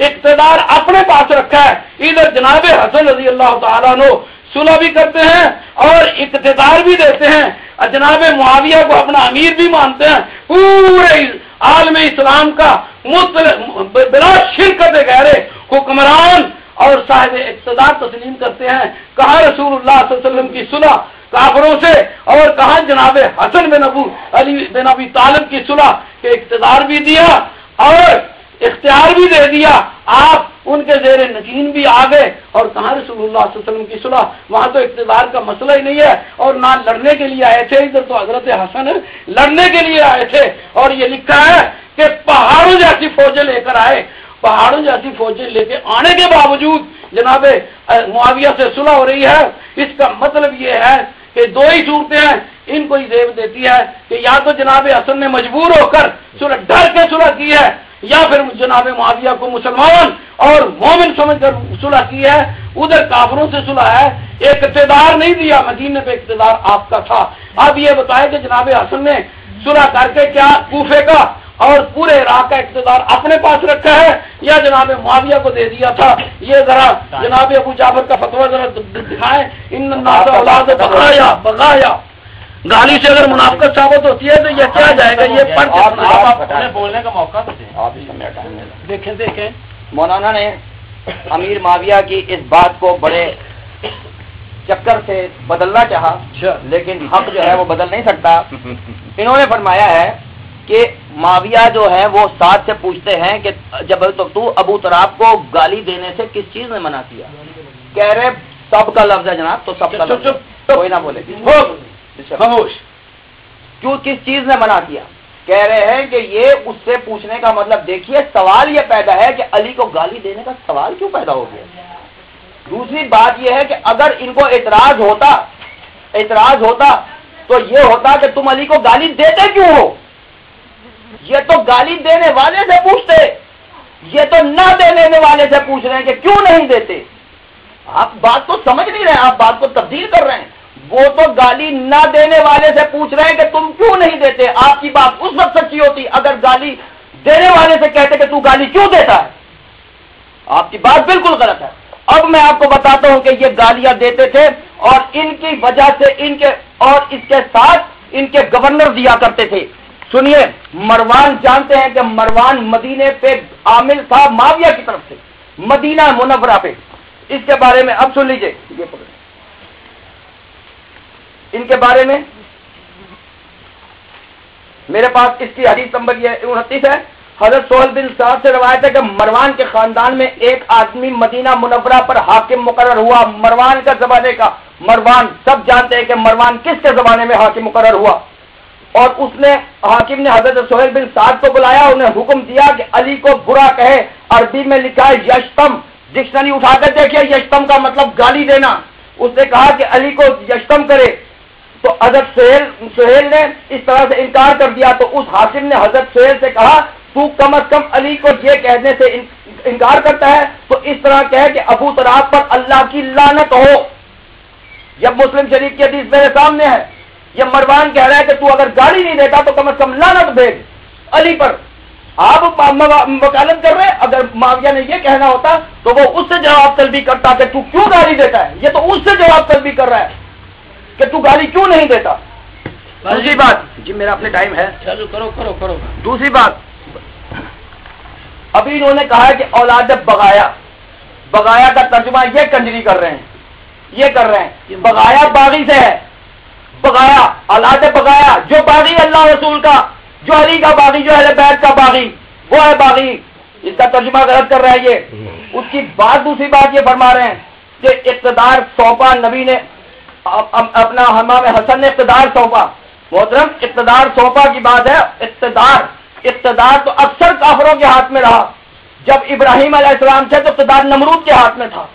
اقتدار اپنے پاس رکھا ہے۔ ادھر جناب حسن رضی اللہ تعالیٰ عنہ صلح بھی کرتے ہیں اور اقتدار بھی دیتے ہیں، جناب معاویہ کو اپنا امیر بھی مانتے ہیں، پورے عالم اسلام کا بلا شرکت غیر حکمران اور صاحب اقتدار تسلیم کرتے ہیں. کہاں رسول اللہ صلی اللہ علیہ وسلم کی صلح کافروں سے، اور کہاں جناب حسن بن ابو علی بن ابی طالب کی صلح کے اقتدار بھی دیا اور اختیار بھی دے دیا، آپ ان کے زیر نشین بھی آ گئے. اور کہاں رسول اللہ صلی اللہ علیہ وسلم کی صلح؟ وہاں تو اقتدار کا مسئلہ ہی نہیں ہے، اور نہ لڑنے کے لیے آئے تھے. ادھر تو حضرت حسن لڑنے کے لیے آئے تھے، اور یہ لکھا ہے کہ پہاڑوں جیسی فوجیں لے کر آئے. پہاڑوں جیسی فوجیں لے کے آنے کے باوجود جناب معاویہ سے صلح ہو رہی ہے. اس کا مطلب یہ ہے کہ دو ہی صورتیں ہیں، ان کو ہی زیب دیتی ہے کہ یا تو جناب حسن نے مجبور ہو کر صلح ڈر کے صلح کی ہے، یا پھر جناب معاویہ کو مسلمان اور مومن سمجھ کر صلح کی ہے. ادھر کافروں سے صلح ہے، ایک اقتدار نہیں دیا، مدینے پہ اقتدار آپ کا تھا. اب یہ بتائے کہ جناب حسن نے صلح کر کے کیا کوفے کا اور پورے عراق کا اقتدار اپنے پاس رکھا ہے یا جناب معاویہ کو دے دیا تھا؟ یہ ذرا جناب ابو جعفر کا فتویٰ ذرا دکھائیں. ان الناس اولاد بغایا گالی سے اگر منافقت ثابت ہوتی ہے تو یہ کیا جائے گا؟ یہ پڑھ کے بولنے کا موقع دیکھیں مولانا نے امیر معاویہ کی اس بات کو بڑے چکر سے بدلنا چاہا، لیکن حق جو ہے وہ بدل نہیں سکتا. انہوں نے فرمایا ہے کہ معاویہ جو ہے وہ ساتھ سے پوچھتے ہیں کہ جب تو ابو تراب کو گالی دینے سے کس چیز نے منع کیا؟ کہہ رہے سب کا لفظ ہے جناب، تو سب کا لفظ کوئی نہ بولے خاموش. کیوں کس چیز نے منع کیا؟ کہہ رہے ہیں کہ یہ اس سے پوچھنے کا مطلب دیکھیے سوال یہ پیدا ہے کہ علی کو گالی دینے کا سوال کیوں پیدا ہو گیا. دوسری بات یہ ہے کہ اگر ان کو اعتراض ہوتا تو یہ ہوتا کہ تم علی کو گالی دیتے کیوں ہو. یہ تو گالی دینے والے سے پوچھتے، یہ تو نہ دینے والے سے پوچھ رہے ہیں کہ کیوں نہیں دیتے. آپ بات کو سمجھ نہیں رہے، آپ بات کو تبدیل کر رہے ہیں. وہ تو گالی نہ دینے والے سے پوچھ رہے ہیں کہ تم کیوں نہیں دیتے. آپ کی بات اس وقت سچی ہوتی اگر گالی دینے والے سے کہتے کہ تو گالی کیوں دیتا ہے. آپ کی بات بالکل غلط ہے. اب میں آپ کو بتاتا ہوں کہ یہ گالیاں دیتے تھے اور ان کی وجہ سے ان کے اور اس کے ساتھ ان کے گورنر دیا کرتے تھے. سنیے، مروان جانتے ہیں کہ مروان مدینے پہ عامل تھا معاویہ کی طرف سے، مدینہ منورہ پہ. اس کے بارے میں اب سن لیجئے، ان کے بارے میں میرے پاس اس کی حدیث نمبر 29 ہے. حضرت سہیل بن سعد سے روایت ہے کہ مروان کے خاندان میں ایک آدمی مدینہ منورہ پر حاکم مقرر ہوا. مروان کا زمانے کا، مروان سب جانتے ہیں کہ مروان کس کے زمانے میں حاکم مقرر ہوا. اور اس نے حاکم نے حضرت سہیل بن سعد کو بلایا، انہیں حکم دیا کہ علی کو برا کہے. عربی میں لکھا ہے یشتم، ڈکشنری اٹھا کر دیکھیے یشتم کا مطلب گالی دینا. اس نے کہا کہ علی کو یشتم کرے. تو حضرت سہیل نے اس طرح سے انکار کر دیا. تو اس حاکم نے حضرت سہیل سے کہا تو کم از کم علی کو یہ کہنے سے انکار کرتا ہے تو اس طرح کہے کہ ابو تراب پر اللہ کی لعنت ہو. جب مسلم شریف کی حدیث میرے سامنے ہے، یہ مروان کہہ رہا ہے کہ تو اگر گالی نہیں دیتا تو کم از کم لعنت بھیج علی پر. آپ وکالت کر رہے ہیں، اگر معاویہ نے یہ کہنا ہوتا تو وہ اس سے جواب طلبی کرتا کہ تو کیوں گالی دیتا ہے. یہ تو اس سے جواب طلبی کر رہا ہے کہ تو گالی کیوں نہیں دیتا. دوسری بات، جی میرا اپنے ٹائم ہے، چلو کرو. دوسری بات، ابھی انہوں نے کہا کہ اولاد بغایا کا ترجمہ یہ کنجری کر رہے ہیں، بغایا باغی سے ہے. بغایا اولاد بغایا، جو باغی اللہ رسول کا، جو علی کا باغی، جو اہل بیت کا باغی، وہ ہے باغی. اس کا ترجمہ غلط کر رہا ہے یہ. اس کی بات دوسری بات یہ فرما رہے ہیں کہ اقتدار سونپا نبی نے، اپنا امام حسن نے اقتدار سونپا. محترم، اقتدار سونپا کی بات ہے. اقتدار تو اکثر کافروں کے ہاتھ میں رہا. جب ابراہیم علیہ السلام تھے تو اقتدار نمرود کے ہاتھ میں تھا.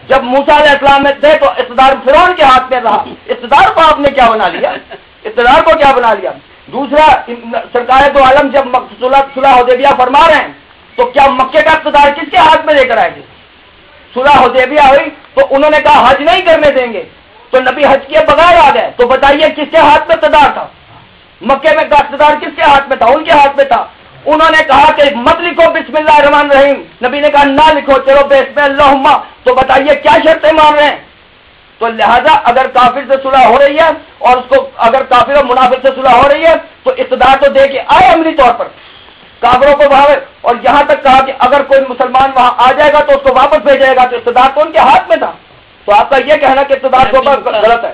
جب موسیٰ علیہ السلام میں تھے تو اقتدار فرعون کے ہاتھ میں رہا. اقتدار کو آپ نے کیا بنا لیا؟ دوسرا، سرکار دو عالم جب صلح حدیبیہ فرما رہے ہیں تو کیا مکے کا اقتدار کس کے ہاتھ میں لے کر آئے گے؟ صلح حدیبیہ ہوئی تو انہوں نے کہا حج نہیں کرنے دیں گے، تو نبی حج کیے بغیر آ گئے. تو بتائیے کس کے ہاتھ میں اقتدار تھا؟ مکے میں کا اقتدار کس کے ہاتھ میں تھا؟ ان کے ہاتھ میں تھا. انہوں نے کہا کہ مت لکھو بسم اللہ الرحمن الرحیم، نبی نے کہا نہ لکھو، چلو بسم اللہم. تو بتائیے کیا شرطیں مان رہے ہیں؟ تو لہذا اگر کافر سے صلح ہو رہی ہے اور اس کو اگر کافر اور منافق سے صلح ہو رہی ہے تو اقتدار تو دے کے آئے عملی طور پر. کافروں کو وہاں، اور یہاں تک کہا کہ اگر کوئی مسلمان وہاں آ جائے گا تو اس کو واپس بھیجے گا، تو اقتدار تو ان کے ہاتھ میں تھا. تو آپ کا یہ کہنا کہ اقتدار کو غلط ہے،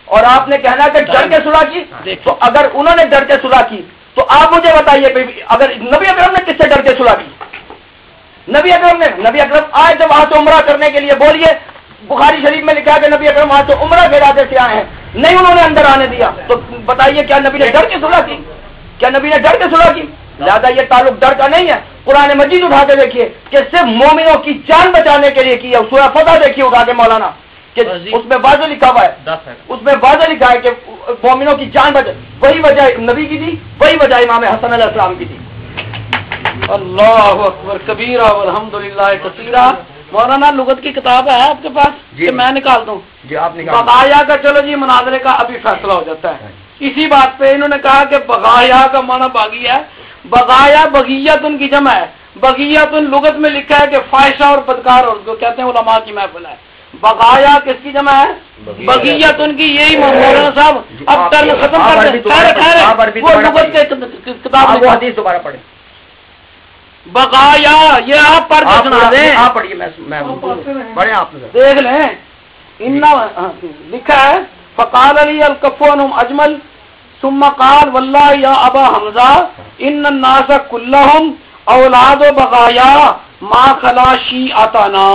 اور آپ نے کہنا کہ ڈر کے صلح کی. تو اگر انہوں نے ڈر کے صلح کی تو آپ مجھے بتائیے اگر نبی اکرم نے کس سے ڈر کے صلح کی؟ نبی اکرم آئے تھے وہاں سے عمرہ کرنے کے لیے. بولیے، بخاری شریف میں لکھا ہے کہ نبی اکرم وہاں سے عمرہ کے ارادے سے آئے ہیں، نہیں انہوں نے اندر آنے دیا. تو بتائیے کیا نبی نے ڈر کی صلح کی؟ کیا نبی نے ڈر کے صلح کی؟ لہٰذا یہ تعلق ڈر کا نہیں ہے. قرآن مجید اٹھا کے دیکھیے کہ صرف مومنوں کی جان بچانے کے لیے کیا. سورہ فتح دیکھیے اٹھا کے مولانا، کہ اس میں واضح لکھا ہوا ہے، اس میں واضح لکھا ہے کہ مومنوں کی جان بچا. وہی وجہ نبی کی تھی، وہی وجہ امام حسن علیہ السلام کی تھی. اللہ اکبر کبیرہ والحمدللہ کثیرہ. مولانا لغت کی کتاب ہے آپ کے پاس کہ میں نکال دوں؟ جی آپ بغایا کا، چلو جی مناظرے کا ابھی فیصلہ ہو جاتا ہے. اسی بات پہ انہوں نے کہا کہ بغایا کا معنی باغی ہے. بغایا بغیتن کی جمع ہے. بغیتن لغت میں لکھا ہے کہ فاحشہ اور بدکار، اور جو کہتے ہیں علماء کی محفل ہے. بغایا کس کی جمع ہے؟ بغیتن کی. یہی مولانا صاحب اب ٹرم ختم کر دیں، وہ لغت کے کتاب حدیث دوبارہ پڑھیں. بغایا یہ آپ پڑھ کے سنا دیں. آپ پڑھیے، میں پڑھیں، آپ دیکھ لیں. لکھا ہے فقال علی الکفون اجمل ثم قال واللہ یا ابا حمزہ ان الناس کلہم اولاد و بغایا ما خلا شیعتنا،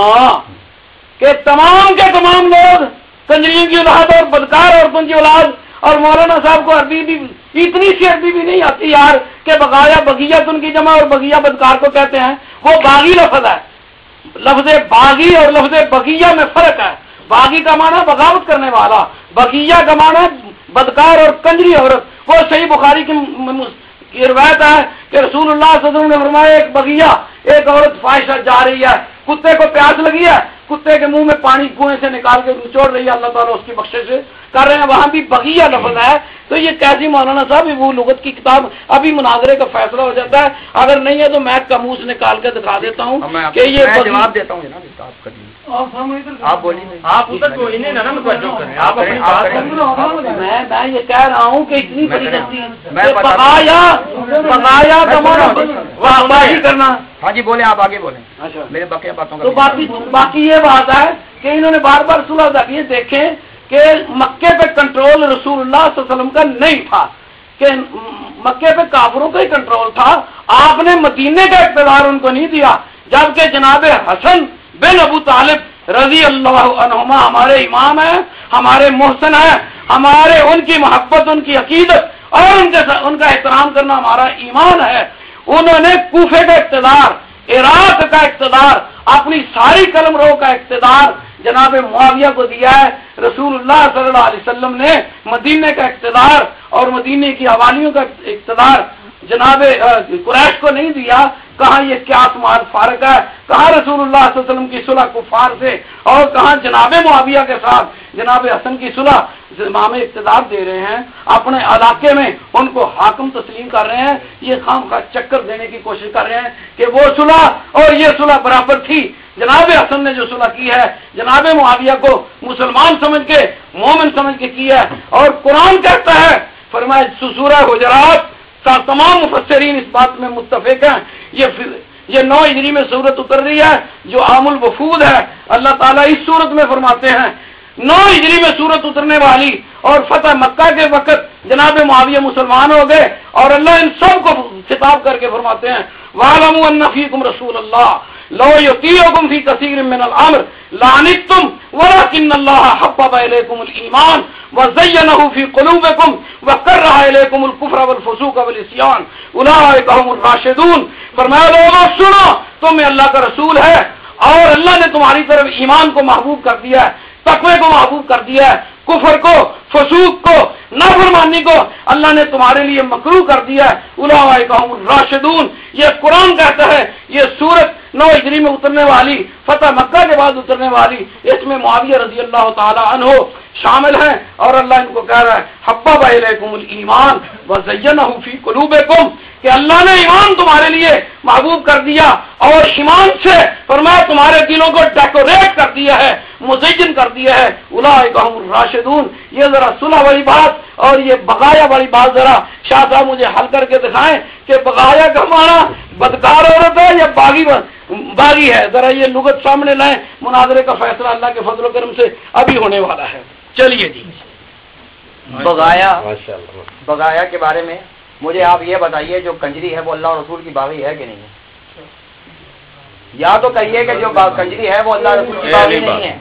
کہ تمام کے تمام لوگ کنجریوں کی اولاد اور بدکار عورتوں کی اولاد. اور مولانا صاحب کو عربی بھی اتنی سی عربی بھی نہیں آتی یار کہ بغایا بغیت ان کی جمع اور بغیہ بدکار کو کہتے ہیں. وہ باغی لفظ ہے. لفظ باغی اور لفظ بغیہ میں فرق ہے. باغی کا معنی بغاوت کرنے والا، بغیہ کا معنی بدکار اور کنجری عورت. وہ صحیح بخاری کی روایت ہے کہ رسول اللہ صلی اللہ علیہ وسلم نے فرمایا ایک بغیہ، ایک عورت فاحشہ جا رہی ہے، کتے کو پیاس لگی ہے، کتے کے منہ میں پانی کنویں سے نکال کے نچوڑ رہی ہے، اللہ تعالیٰ اس کی بخشش سے کر رہے ہیں. وہاں بھی بغیہ لفظ ہے. تو یہ کیسی مولانا صاحب وہ لغت کی کتاب ابھی مناظرے کا فیصلہ ہو جاتا ہے. اگر نہیں ہے تو میں قاموس نکال کے دکھا دیتا ہوں کہ یہ جواب دیتا ہوں. آپ بولیے، آپ ادھر کوئی نہیں نا متوجہ کریں. آپ اپنی بات کریں. میں یہ کہہ رہا ہوں کہ اتنی بڑی غلطی بغایا کا معنی کرنا. ہاں جی بولیں، آپ آگے بولیں. اچھا میرے بقیہ باتوں کا. تو باقی یہ بات ہے کہ انہوں نے بار بار صلح ادائیگی دیکھیں کہ مکے پہ کنٹرول رسول اللہ صلی اللہ علیہ وسلم کا نہیں تھا، کہ مکے پہ کافروں کا ہی کنٹرول تھا. آپ نے مدینے کا اقتدار ان کو نہیں دیا، جبکہ جناب حسن بن ابو طالب رضی اللہ عنہما ہمارے امام ہیں، ہمارے محسن ہیں، ہمارے ان کی محبت، ان کی عقیدت اور ان کا احترام کرنا ہمارا ایمان ہے. انہوں نے کوفے کا اقتدار، عراق کا اقتدار، اپنی ساری قلم رو کا اقتدار جناب معاویہ کو دیا ہے. رسول اللہ صلی اللہ علیہ وسلم نے مدینے کا اقتدار اور مدینے کی حوالیوں کا اقتدار جناب قریش کو نہیں دیا. کہاں یہ کیا آسمان فارق ہے؟ کہاں رسول اللہ صلی اللہ علیہ وسلم کی صلح کفار سے، اور کہاں جناب معاویہ کے ساتھ جناب حسن کی صلح امام اقتدار دے رہے ہیں. اپنے علاقے میں ان کو حاکم تسلیم کر رہے ہیں. یہ خام خواہ چکر دینے کی کوشش کر رہے ہیں کہ وہ صلح اور یہ صلح برابر تھی. جناب حسن نے جو صلح کی ہے جناب معاویہ کو مسلمان سمجھ کے، مومن سمجھ کے کی ہے. اور قرآن کہتا ہے، فرمایا سورہ حجرات کا تمام مفسرین اس بات میں متفق ہیں. یہ 9 ہجری میں سورت اتر رہی ہے جو عام الوفود ہے. اللہ تعالیٰ اس سورت میں فرماتے ہیں 9 ہجری میں سورت اترنے والی اور فتح مکہ کے وقت جناب معاویہ مسلمان ہو گئے، اور اللہ ان سب کو خطاب کر کے فرماتے ہیں وَاعْلَمُوا أَنَّ فِيكُمْ رَسُولَ اللَّهِ لَوْ يُطِيعُكُمْ فِي كَثِيرٍ مِّنَ الْأَمْرِ لَعَنِتُّمْ وَلَكِنَّ اللَّهَ حَبَّبَ إِلَيْكُمُ الْإِيمَانَ وَزَيَّنَهُ فِي قُلُوبِكُمْ وَكَرَّهَ إِلَيْكُمُ الْكُفْرَ وَالْفُسُوقَ وَالْعِصْيَانَ أُولَٰئِكَ هُمُ الرَّاشِدُونَ. فرمایا لوگوں سنو، تمہیں اللہ کا رسول ہے اور اللہ نے تمہاری طرف ایمان کو محبوب کر دیا ہے، تقوی کو محبوب کر دیا ہے، کفر کو، فسوق کو، نافرمانی کو اللہ نے تمہارے لیے مکروہ کر دیا ہے. اولئک هم الراشدون. یہ قرآن کہتا ہے. یہ سورت 9 ہجری میں اترنے والی، فتح مکہ کے بعد اترنے والی، اس میں معاویہ رضی اللہ تعالی عنہ شامل ہیں. اور اللہ ان کو کہہ رہا ہے حبب الیکم الایمان وزینہ فی قلوبکم، کہ اللہ نے ایمان تمہارے لیے محبوب کر دیا اور ایمان سے فرمایا تمہارے دلوں کو ڈیکوریٹ کر دیا ہے، مزین کر دیا ہے. اولئک هم الراشدون. یہ ذرا صلح والی بات اور یہ بغایا والی بات ذرا شاہ صاحب مجھے حل کر کے دکھائیں کہ بغایا کا معنی بدکار عورت ہے یا باغی ہے. ذرا یہ لغت سامنے لائیں. مناظرے کا فیصلہ اللہ کے فضل و کرم سے ابھی ہونے والا ہے. چلیے جی. بغایا کے بارے میں مجھے آپ یہ بتائیے جو کنجری ہے وہ اللہ اور رسول کی باغی ہے کہ نہیں ہے؟ یا تو کہیے کہ جو کنجری ہے وہ اللہ رسول کی باغی نہیں ہے.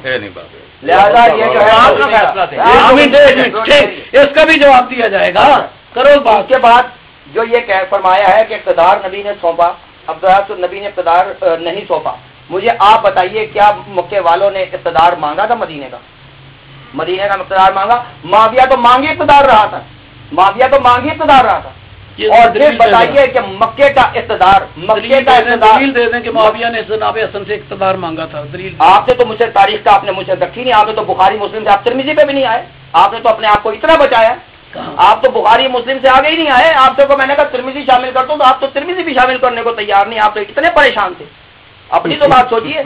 لہذا یہ جو ہے اس کا بھی جواب دیا جائے گا. کرو اس کے بعد جو یہ فرمایا ہے کہ اقتدار نبی نے سونپا، اب نبی نے اقتدار نہیں سونپا. مجھے آپ بتائیے کیا مکے والوں نے اقتدار مانگا تھا مدینے کا؟ مدینے کا اقتدار مانگا؟ معاویہ تو مانگی اقتدار رہا تھا. معاویہ تو مانگی اقتدار رہا تھا. اور پھر بتائیے کہ مکے کا اقتدار دلیل دے دیں کہ معاویہ نے جناب حسن سے اقتدار مانگا تھا. دلیل آپ نے تو مجھ سے تاریخ کا آپ نے مجھ سے رکھی نہیں. آپ نے تو بخاری مسلم سے، آپ ترمذی پہ بھی نہیں آئے. آپ نے تو اپنے آپ کو اتنا بچایا. آپ تو بخاری مسلم سے آگے ہی نہیں آئے. آپ سے کو میں نے کہا ترمذی شامل کر دو تو آپ تو ترمذی بھی شامل کرنے کو تیار نہیں. آپ تو اتنے پریشان تھے. اپنی تو بات سوچیے.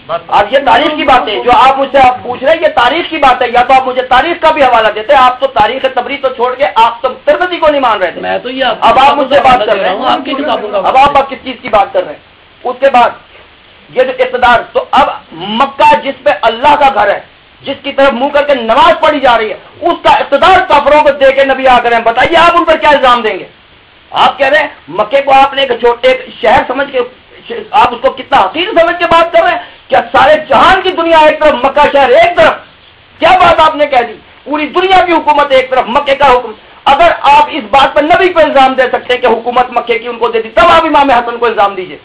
اب یہ تاریخ کی بات ہے جو آپ مجھ سے آپ پوچھ رہے ہیں، یہ تاریخ کی بات ہے. یا تو آپ مجھے تاریخ کا بھی حوالہ دیتے. آپ تو تاریخ تبری تو چھوڑ کے آپ تو ترمذی کو نہیں مان رہے تھے. میں تو یہ اب آپ مجھ سے بات کر رہے ہیں. آپ کی کتابوں کا اب آپ کس چیز کی بات کر رہے ہیں؟ اس کے بعد یہ جو اقتدار، تو اب مکہ جس پہ اللہ کا گھر ہے، جس کی طرف منہ کر کے نماز پڑھی جا رہی ہے، اس کا اقتدار کافروں کو دے کے نبی آ کر ہیں. بتائیے آپ ان پر کیا الزام دیں گے؟ آپ کہہ رہے ہیں مکے کو آپ نے ایک شہر سمجھ کے، آپ اس کو کتنا حقیر سمجھ کے بات کر رہے ہیں. کیا سارے جہان کی دنیا ایک طرف، مکہ شہر ایک طرف؟ کیا بات آپ نے کہہ دی؟ پوری دنیا کی حکومت ایک طرف، مکے کا حکم. اگر آپ اس بات پر نبی کو الزام دے سکتے ہیں کہ حکومت مکے کی ان کو دے دی، تب آپ امام حسن کو الزام دیجیے.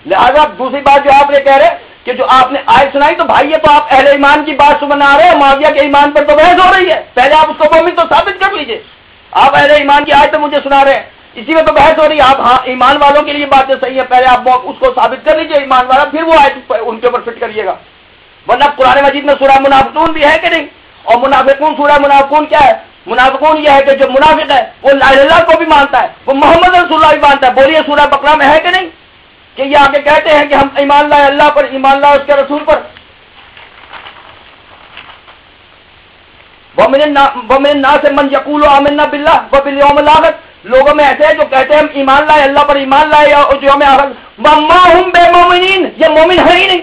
لہذا دوسری بات جو آپ نے کہہ رہے کہ جو آپ نے آیت سنائی، تو بھائی یہ تو آپ اہل ایمان کی بات سنا رہے ہیں. معاویہ کے ایمان پر تو بحث ہو رہی ہے. پہلے آپ اس کو مومن تو ثابت کر لیجیے. آپ اہل ایمان کی آیت مجھے سنا رہے ہیں، اسی میں تو بحث ہو رہی ہے. آپ ہاں ایمان والوں کے لیے باتیں صحیح ہیں، پہلے آپ اس کو ثابت کر لیجیے ایمان والا، پھر وہ آیت ان کے اوپر فٹ کریے گا. ورنہ قرآن مجید میں سورہ منافقون بھی ہے کہ نہیں؟ اور منافقون، سورہ منافقون کیا ہے؟ منافقون یہ ہے کہ جو منافق ہے وہ لا الہ الا اللہ کو بھی مانتا ہے، وہ محمد رسول اللہ بھی مانتا ہے. بولیے سورہ بقرہ میں ہے کہ نہیں کہ یہ آگے کہتے ہیں کہ ہم ایمان لائے اللہ پر، ایمان لائے اس کے رسول پر. وَمِنَ النَّاسِ مَن يَقُولُ آمَنَّا بِاللَّهِ وَبِالْيَوْمِ الْآخِرِ. لوگوں میں ایسے ہیں جو کہتے ہیں ہم ایمان لائے اللہ پر، ایمان لائے یا یوم آخر. وَمَا هُمْ بِمُؤْمِنِينَ. یہ مومن ہے ہی نہیں.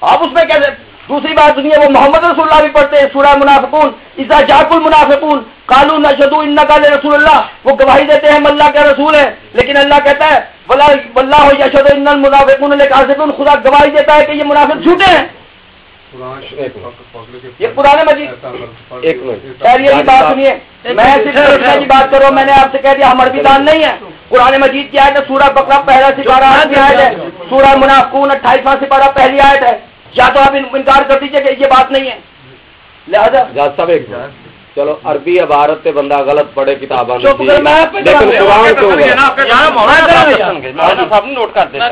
آپ اس میں کہتے ہیں. دوسری بات سنیے، وہ محمد رسول اللہ بھی پڑھتے ہیں. سورہ منافقون، اذا جاءکم المنافقون قالوا نشهد انک لرسول اللہ. وہ گواہی دیتے ہیں ہم اللہ کے رسول ہیں، لیکن اللہ کہتا ہے واللہ یشهد ان المنافقون لکاذبون. خدا گواہی دیتا ہے کہ یہ منافق جھوٹے ہیں. یہ قرآن مجید. ایک منٹ خیر یہی بات سنیے، میں صرف کی بات کر رہا ہوں. میں نے آپ سے کہہ دیا ہم عربی دان نہیں ہے. قرآن مجید کی آیت ہے، سورہ بقرہ پہلا سپارہ آیت ہے، سورہ منافقون 28واں سپارہ پہلی آیت ہے. یا تو آپ انکار کر دیجیے کہ یہ بات نہیں ہے. لہذا صاحب ایک چلو عربی عبارت سے بندہ غلط پڑھے کتاباں نوٹ کر دیں.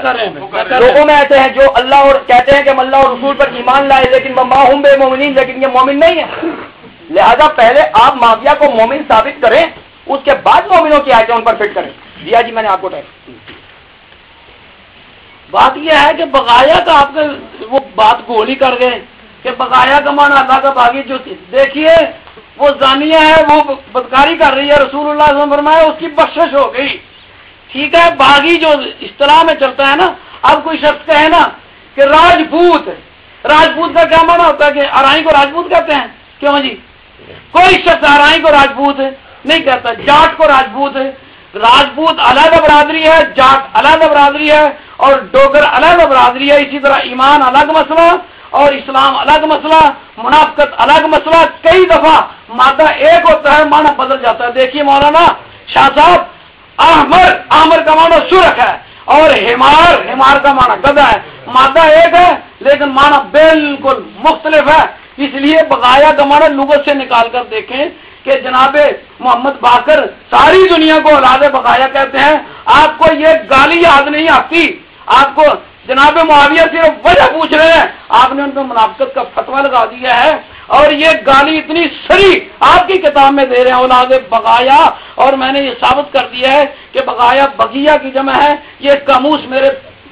لوگوں میں ایسے ہیں جو اللہ اور کہتے ہیں کہ ہم اللہ اور رسول پر ایمان لائے، لیکن وما ہم بمؤمنین، لیکن یہ مومن نہیں ہے. لہذا پہلے آپ معاویہ کو مومن ثابت کریں، اس کے بعد مومنوں کی آیتیں ان پر فٹ کریں. دیا جی میں نے آپ کو بات یہ ہے کہ بغایا کا آپ نے وہ بات گولی کر گئے کہ بغایا کا معنی اللہ کا باغی. جو دیکھیے وہ زانیہ ہے، وہ بدکاری کر رہی ہے، رسول اللہ صلی اللہ علیہ وسلم فرمایا اس کی بخشش ہو گئی. ٹھیک ہے، باغی جو اصطلاح میں چلتا ہے نا، اب کوئی شخص کہے نا کہ راجپوت، راجپوت کا کیا معنی ہوتا ہے کہ آرائی کو راجپوت کہتے ہیں؟ کیوں جی؟ کوئی شخص آرائی کو راجپوت نہیں کہتا، جاٹ کو راجپوت ہے. راجپوت علیحدہ برادری ہے، جاٹ علیحدہ برادری ہے، اور ڈوگر علیحدہ برادری ہے. اسی طرح ایمان الگ مسئلہ اور اسلام الگ مسئلہ، منافقت الگ مسئلہ. کئی دفعہ مادہ ایک ہوتا ہے، معنی بدل جاتا ہے. دیکھیے مولانا شاہ صاحب، احمر کا معنی سرخ ہے، اور حمار کا معنی گدھا ہے. مادہ ایک ہے لیکن معنی بالکل مختلف ہے. اس لیے بغایا کا معنی لغت سے نکال کر دیکھیں کہ جناب محمد باقر ساری دنیا کو اولاد بغایا کہتے ہیں. آپ کو یہ گالی یاد نہیں آتی. آپ کو جناب معاویہ صرف وجہ پوچھ رہے ہیں، آپ نے ان کو منافقت کا فتویٰ لگا دیا ہے، اور یہ گالی اتنی سری آپ کی کتاب میں دے رہے ہیں اولاد بغایا. اور میں نے یہ ثابت کر دیا ہے کہ بغایا بغیہ کی جمع ہے. یہ قاموس میرے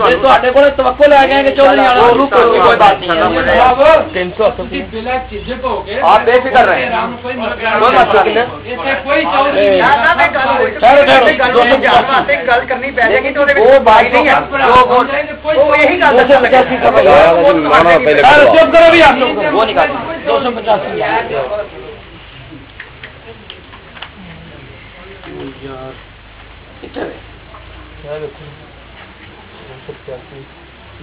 ਜੇ ਤੁਹਾਡੇ ਕੋਲ ਤਵੱਕੋ ਲੈ ਗਏ ਕਿ ਚੌਧਰੀ ਵਾਲਾ کوئی بات نہیں ہے آپ بے فکر رہے وہ بھائی نہیں ہے چپ کرو بھی آپ لوگ وہ نکال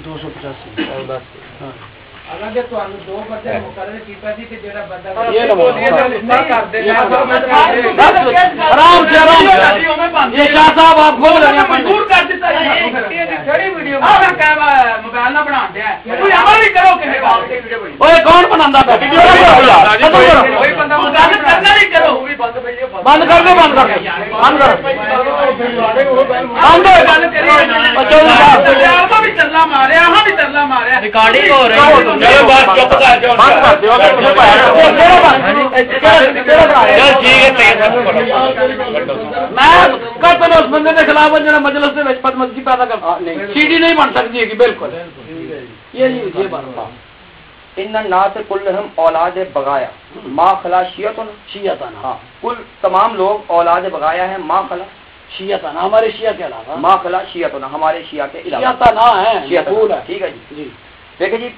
285 صاحب آپ کو کون بنا بند کر دو بند کر چلا مارے ریکارڈنگ ہو رہی میں اس بندے کے خلاف جا مجلس سے بدمزگی پیدا کرتا سی ڈی نہیں بن سکتی ہے بالکل یہ بات ان الناس کلہم اولاد بغایا ما خلا شیعتنا ہاں کل تمام لوگ اولاد بغایا ہیں ما خلا شیعتنا ہمارے شیعہ کے علاوہ ما خلا شیعتنا ہمارے شیعہ کے علاوہ شیعتنا ہے ٹھیک ہے جی دیکھیں جی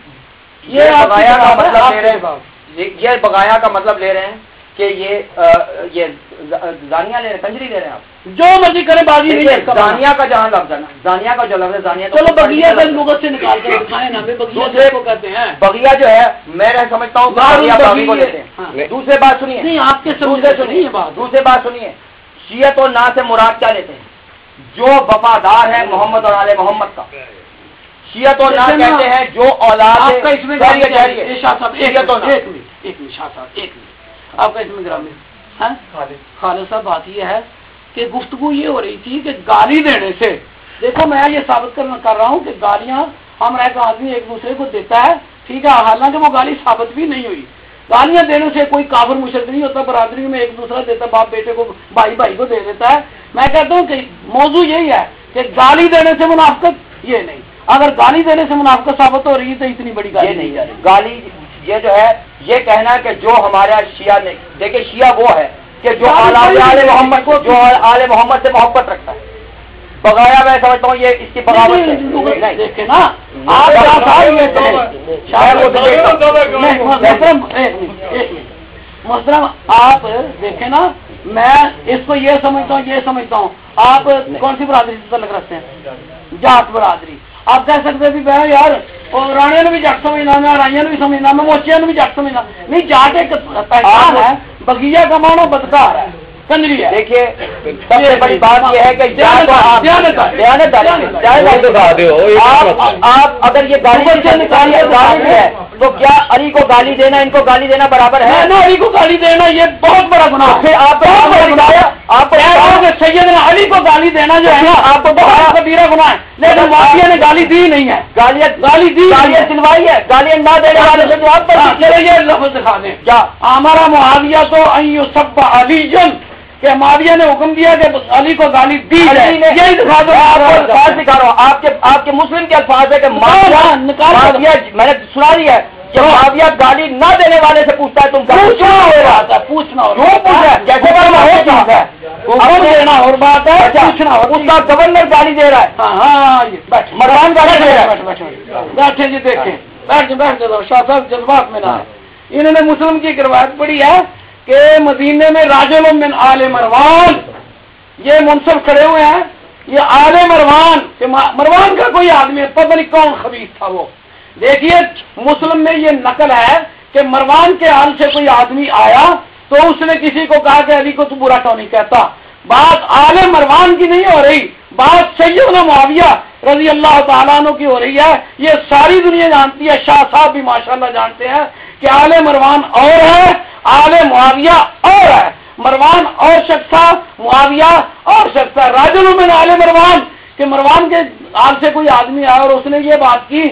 یہ بغایا کا مطلب لے رہے ہیں یہ بغایا کا مطلب لے رہے ہیں کہ یہ زانیہ لے رہے ہیں کنجری لے رہے ہیں آپ جو مرضی کرے بازی نہیں ہے زانیہ کا جہاں لفظ ہے نا زانیہ کا جو لفظ ہے زانیہ چلو بغیہ کا لغت سے نکال کر دکھائیں نا بغیہ کو کہتے ہیں بغیہ جو ہے میں سمجھتا ہوں بغیہ باغی کو دیتے ہیں دوسرے بات سنیے نہیں آپ کے سمجھے سنیے بات دوسرے بات سنیے شیعت و نا سے مراد کیا لیتے ہیں جو وفادار ہے محمد اور آل محمد کا شیعت و نا کہتے ہیں جو اولاد آپ کا اس میں ایک منٹ آپ کا اس میں گرامی خالد صاحب بات یہ ہے کہ گفتگو یہ ہو رہی تھی کہ گالی دینے سے دیکھو میں یہ ثابت کر رہا ہوں کہ گالیاں ہم رہ کا آدمی ایک دوسرے کو دیتا ہے ٹھیک ہے حالانکہ وہ گالی ثابت بھی نہیں ہوئی گالیاں دینے سے کوئی کافر مشرک نہیں ہوتا برادری میں ایک دوسرا دیتا باپ بیٹے کو بھائی بھائی کو دے دیتا ہے میں کہتا ہوں کہ موضوع یہی ہے کہ گالی دینے سے منافقت یہ نہیں اگر گالی دینے سے منافقت ثابت ہو رہی ہے تو اتنی بڑی گالی نہیں جا رہی گالی یہ جو ہے یہ کہنا ہے کہ جو ہمارا شیعہ نے دیکھیں شیعہ وہ ہے کہ جو آل محمد کو جو آل محمد سے محبت رکھتا ہے بغایا میں سمجھتا ہوں یہ اس کی بغاوت دیکھیں نا محترم آپ دیکھیں نا میں اس کو یہ سمجھتا ہوں آپ کون سی برادری سے تعلق رکھتے ہیں جات برادری آپ کہہ سکتے بھی بہن یار رانیا نے بھی جٹ سمجھنا میں رائیا نے بھی سمجھنا میں موچیا نے بھی جٹ سمجھنا نہیں جاٹ ایک پہچان ہے بغیہ کا مانو بدکار ہے کنجری ہے دیکھیے سب سے بڑی بات یہ ہے کہ آپ اگر یہ گالی سے نکالیے گالی ہے تو کیا علی کو گالی دینا ان کو گالی دینا برابر ہے نا علی کو گالی دینا یہ بہت بڑا گناہ ہے آپ سیدنا علی کو گالی دینا جو ہے نا آپ کو بہت کبیرہ گناہ ہے لیکن معاویہ نے گالی دی نہیں ہے گالی دی گالیاں سلوائی ہے گالیاں نہ دینے والے سے جو آپ یہ لفظ دکھا دیں کیا ہمارا معاویہ تو سب علی کہ معاویہ نے حکم دیا کہ علی کو گالی دی یہی دکھا دو الفاظ دکھا رہا ہوں آپ کے مسلم کے الفاظ ہے کہ معاویہ میں نے سنا دی ہے کہ معاویہ گالی نہ دینے والے سے پوچھتا ہے تم پوچھنا جیسے دینا اور بات ہے پوچھنا اس کا گورنر گالی دے رہا ہے مروان گالی دے رہا ہے بیٹھے جی دیکھیں بیٹھ شاہ صاحب جذبات میں نہ انہوں نے مسلم کی ایک روایت پڑھی ہے کہ مدینے میں راجل من آل مروان یہ منصب کھڑے ہوئے ہیں یہ آل مروان کہ مروان کا کوئی آدمی ہے پتہ نہیں کون خبیث تھا وہ دیکھیے مسلم میں یہ نقل ہے کہ مروان کے آل سے کوئی آدمی آیا تو اس نے کسی کو کہا کہ علی کو تو برا کیوں نہیں کہتا بات آل مروان کی نہیں ہو رہی بات سیدنا معاویہ رضی اللہ تعالیٰ عنہ کی ہو رہی ہے یہ ساری دنیا جانتی ہے شاہ صاحب بھی ماشاءاللہ جانتے ہیں کہ آل مروان اور ہے آل معاویہ اور ہے مروان اور شخص تھا معاویہ اور شخص تھا راجل من آل مروان کہ مروان کے آل سے کوئی آدمی آیا اور اس نے یہ بات کی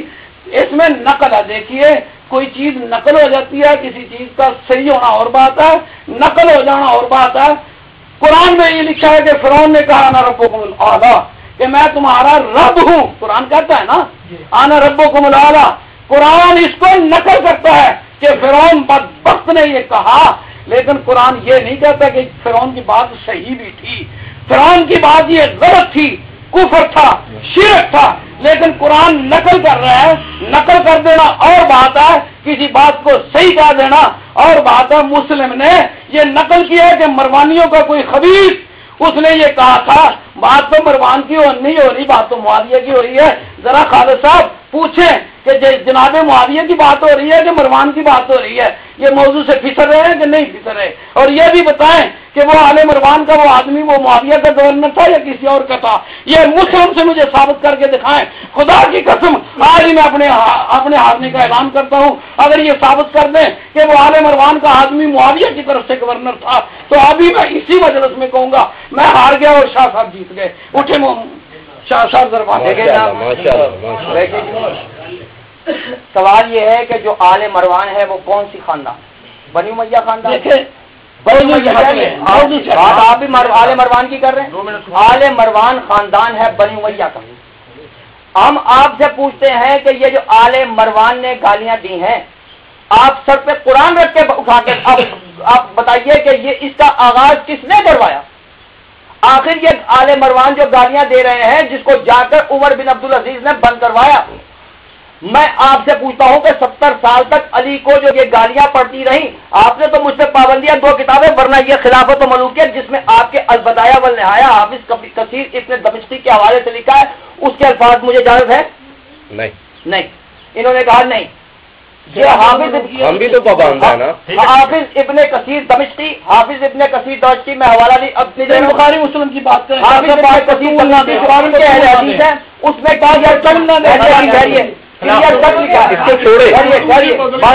اس میں نقل ہے دیکھیے کوئی چیز نقل ہو جاتی ہے کسی چیز کا صحیح ہونا اور بات ہے نقل ہو جانا اور بات ہے قرآن میں یہ لکھا ہے کہ فرعون نے کہا انا ربکم الاعلی، کہ میں تمہارا رب ہوں، قرآن کہتا ہے نا انا ربکم الاعلی۔ قرآن اس کو نقل کرتا ہے کہ فرعون بدبخت نے یہ کہا، لیکن قرآن یہ نہیں کہتا کہ فرعون کی بات صحیح بھی تھی، فرعون کی بات یہ غلط تھی، کفر تھا، شرک تھا، لیکن قرآن نقل کر رہا ہے۔ نقل کر دینا اور بات ہے، کسی بات کو صحیح کہہ دینا اور بات ہے۔ مسلم نے یہ نقل کیا ہے کہ مروانیوں کا کوئی خبیث اس نے یہ کہا تھا، بات تو مروان کی نہیں ہو رہی، بات تو معاویہ کی ہو رہی ہے۔ ذرا خالد صاحب پوچھیں کہ جناب معاویہ کی بات ہو رہی ہے کہ مروان کی بات ہو رہی ہے، یہ موضوع سے پھسر رہے ہیں کہ نہیں پھسر رہے؟ اور یہ بھی بتائیں کہ وہ آل مروان کا وہ آدمی وہ معاویہ کا گورنر تھا یا کسی اور کا تھا؟ یہ مسلم سے مجھے ثابت کر کے دکھائیں، خدا کی قسم آج ہی میں اپنے ہارنے کا اعلان کرتا ہوں۔ اگر یہ ثابت کر دیں کہ وہ آل مروان کا آدمی معاویہ کی طرف سے گورنر تھا تو ابھی میں اسی مجلس میں کہوں گا میں ہار گیا اور شاہ صاحب جیت گئے۔ اٹھے شاہ صاحب ذرا سوال یہ ہے کہ جو آل مروان ہے وہ کون سی خاندان؟ بنی امیہ خاندان؟ آپ بھی آل مروان کی کر رہے ہیں؟ آل مروان خاندان ہے بنی امیہ کا۔ ہم آپ سے پوچھتے ہیں کہ یہ جو آل مروان نے گالیاں دی ہیں، آپ سر پہ قرآن رکھ کے اٹھا کے آپ بتائیے کہ یہ اس کا آغاز کس نے کروایا؟ آخر یہ آل مروان جو گالیاں دے رہے ہیں جس کو جا کر عمر بن عبدالعزیز نے بند کروایا، میں آپ سے پوچھتا ہوں کہ 70 سال تک علی کو جو یہ گالیاں پڑتی رہیں، آپ نے تو مجھ سے پابندیاں 2 کتابیں، ورنہ یہ خلافت و ملوکیت جس میں آپ کے البدایہ والنہایہ حافظ کثیر ابن دمشقی کے حوالے سے لکھا ہے، اس کے الفاظ مجھے اجازت ہے؟ نہیں، انہوں نے کہا نہیں، یہ حافظ ہم بھی تو پابند ہیں نا۔ حافظ ابن کثیر دمشقی، حافظ ابن کثیر دمشقی میں حوالہ نہیں، اپنی بخاری مسلم کی بات کریں، حافظ ابن کثیر دمشقی قرآن کے اہل حدیث ہے، اس میں کہا گیا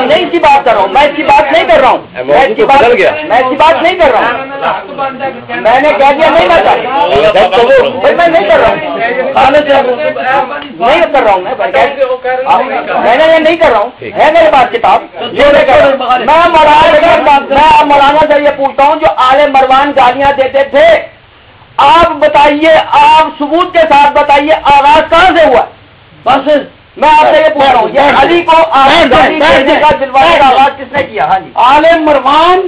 نہیں اس کی بات کر رہا ہوں، میں اس کی بات نہیں کر رہا ہوں، میں اس کی بات نہیں کر رہا ہوں، میں نے کہہ دیا نہیں میں نہیں کر رہا ہوں، نہیں کر رہا ہوں، میں نے یہ نہیں کر رہا ہوں، ہے میرے پاس کتاب۔ میں مولانا سے یہ پوچھتا ہوں جو آل مروان گالیاں دیتے تھے، آپ بتائیے، آپ ثبوت کے ساتھ بتائیے آغاز کہاں سے ہوا؟ بس میں آپ سے یہ پوچھ رہا ہوں، یہ علی کو دلوانے کا آغاز کس نے کیا؟ ہاں جی، آل مروان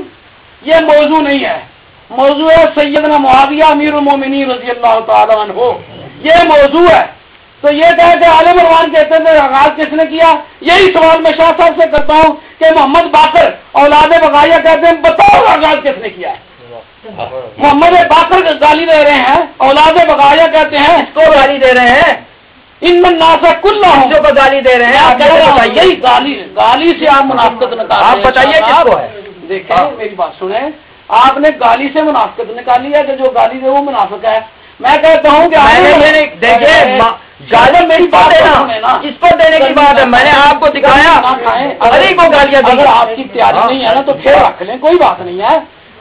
یہ موضوع نہیں ہے، موضوع ہے سیدنا معاویہ امیر المومنین رضی اللہ تعالیٰ عنہ، یہ موضوع ہے۔ تو یہ کہتے آل مروان کہتے تھے آغاز کس نے کیا؟ یہی سوال میں شاہ صاحب سے کرتا ہوں کہ محمد باقر اولاد بغایا کہتے ہیں، بتاؤ آغاز کس نے کیا ہے؟ محمد باقر گالی دے رہے ہیں، اولاد بغایا کہتے ہیں، اس کو گالی دے رہے ہیں، ان الناس کلہم جو گالی دے رہے ہیں، یہی گالی سے آپ منافقت نکال، آپ بتائیے کس کو ہے؟ دیکھیں میری بات سنیں، آپ نے گالی سے منافقت نکالی ہے کہ جو گالی دے وہ منافق ہے۔ میں کہتا ہوں کہ دیکھیے گالی میری بات ہے نا، اس کو دینے کی بات ہے، میں نے آپ کو دکھایا علی کو گالیاں دی، اگر آپ کی تیاری نہیں ہے نا تو پھر رکھ لیں، کوئی بات نہیں ہے،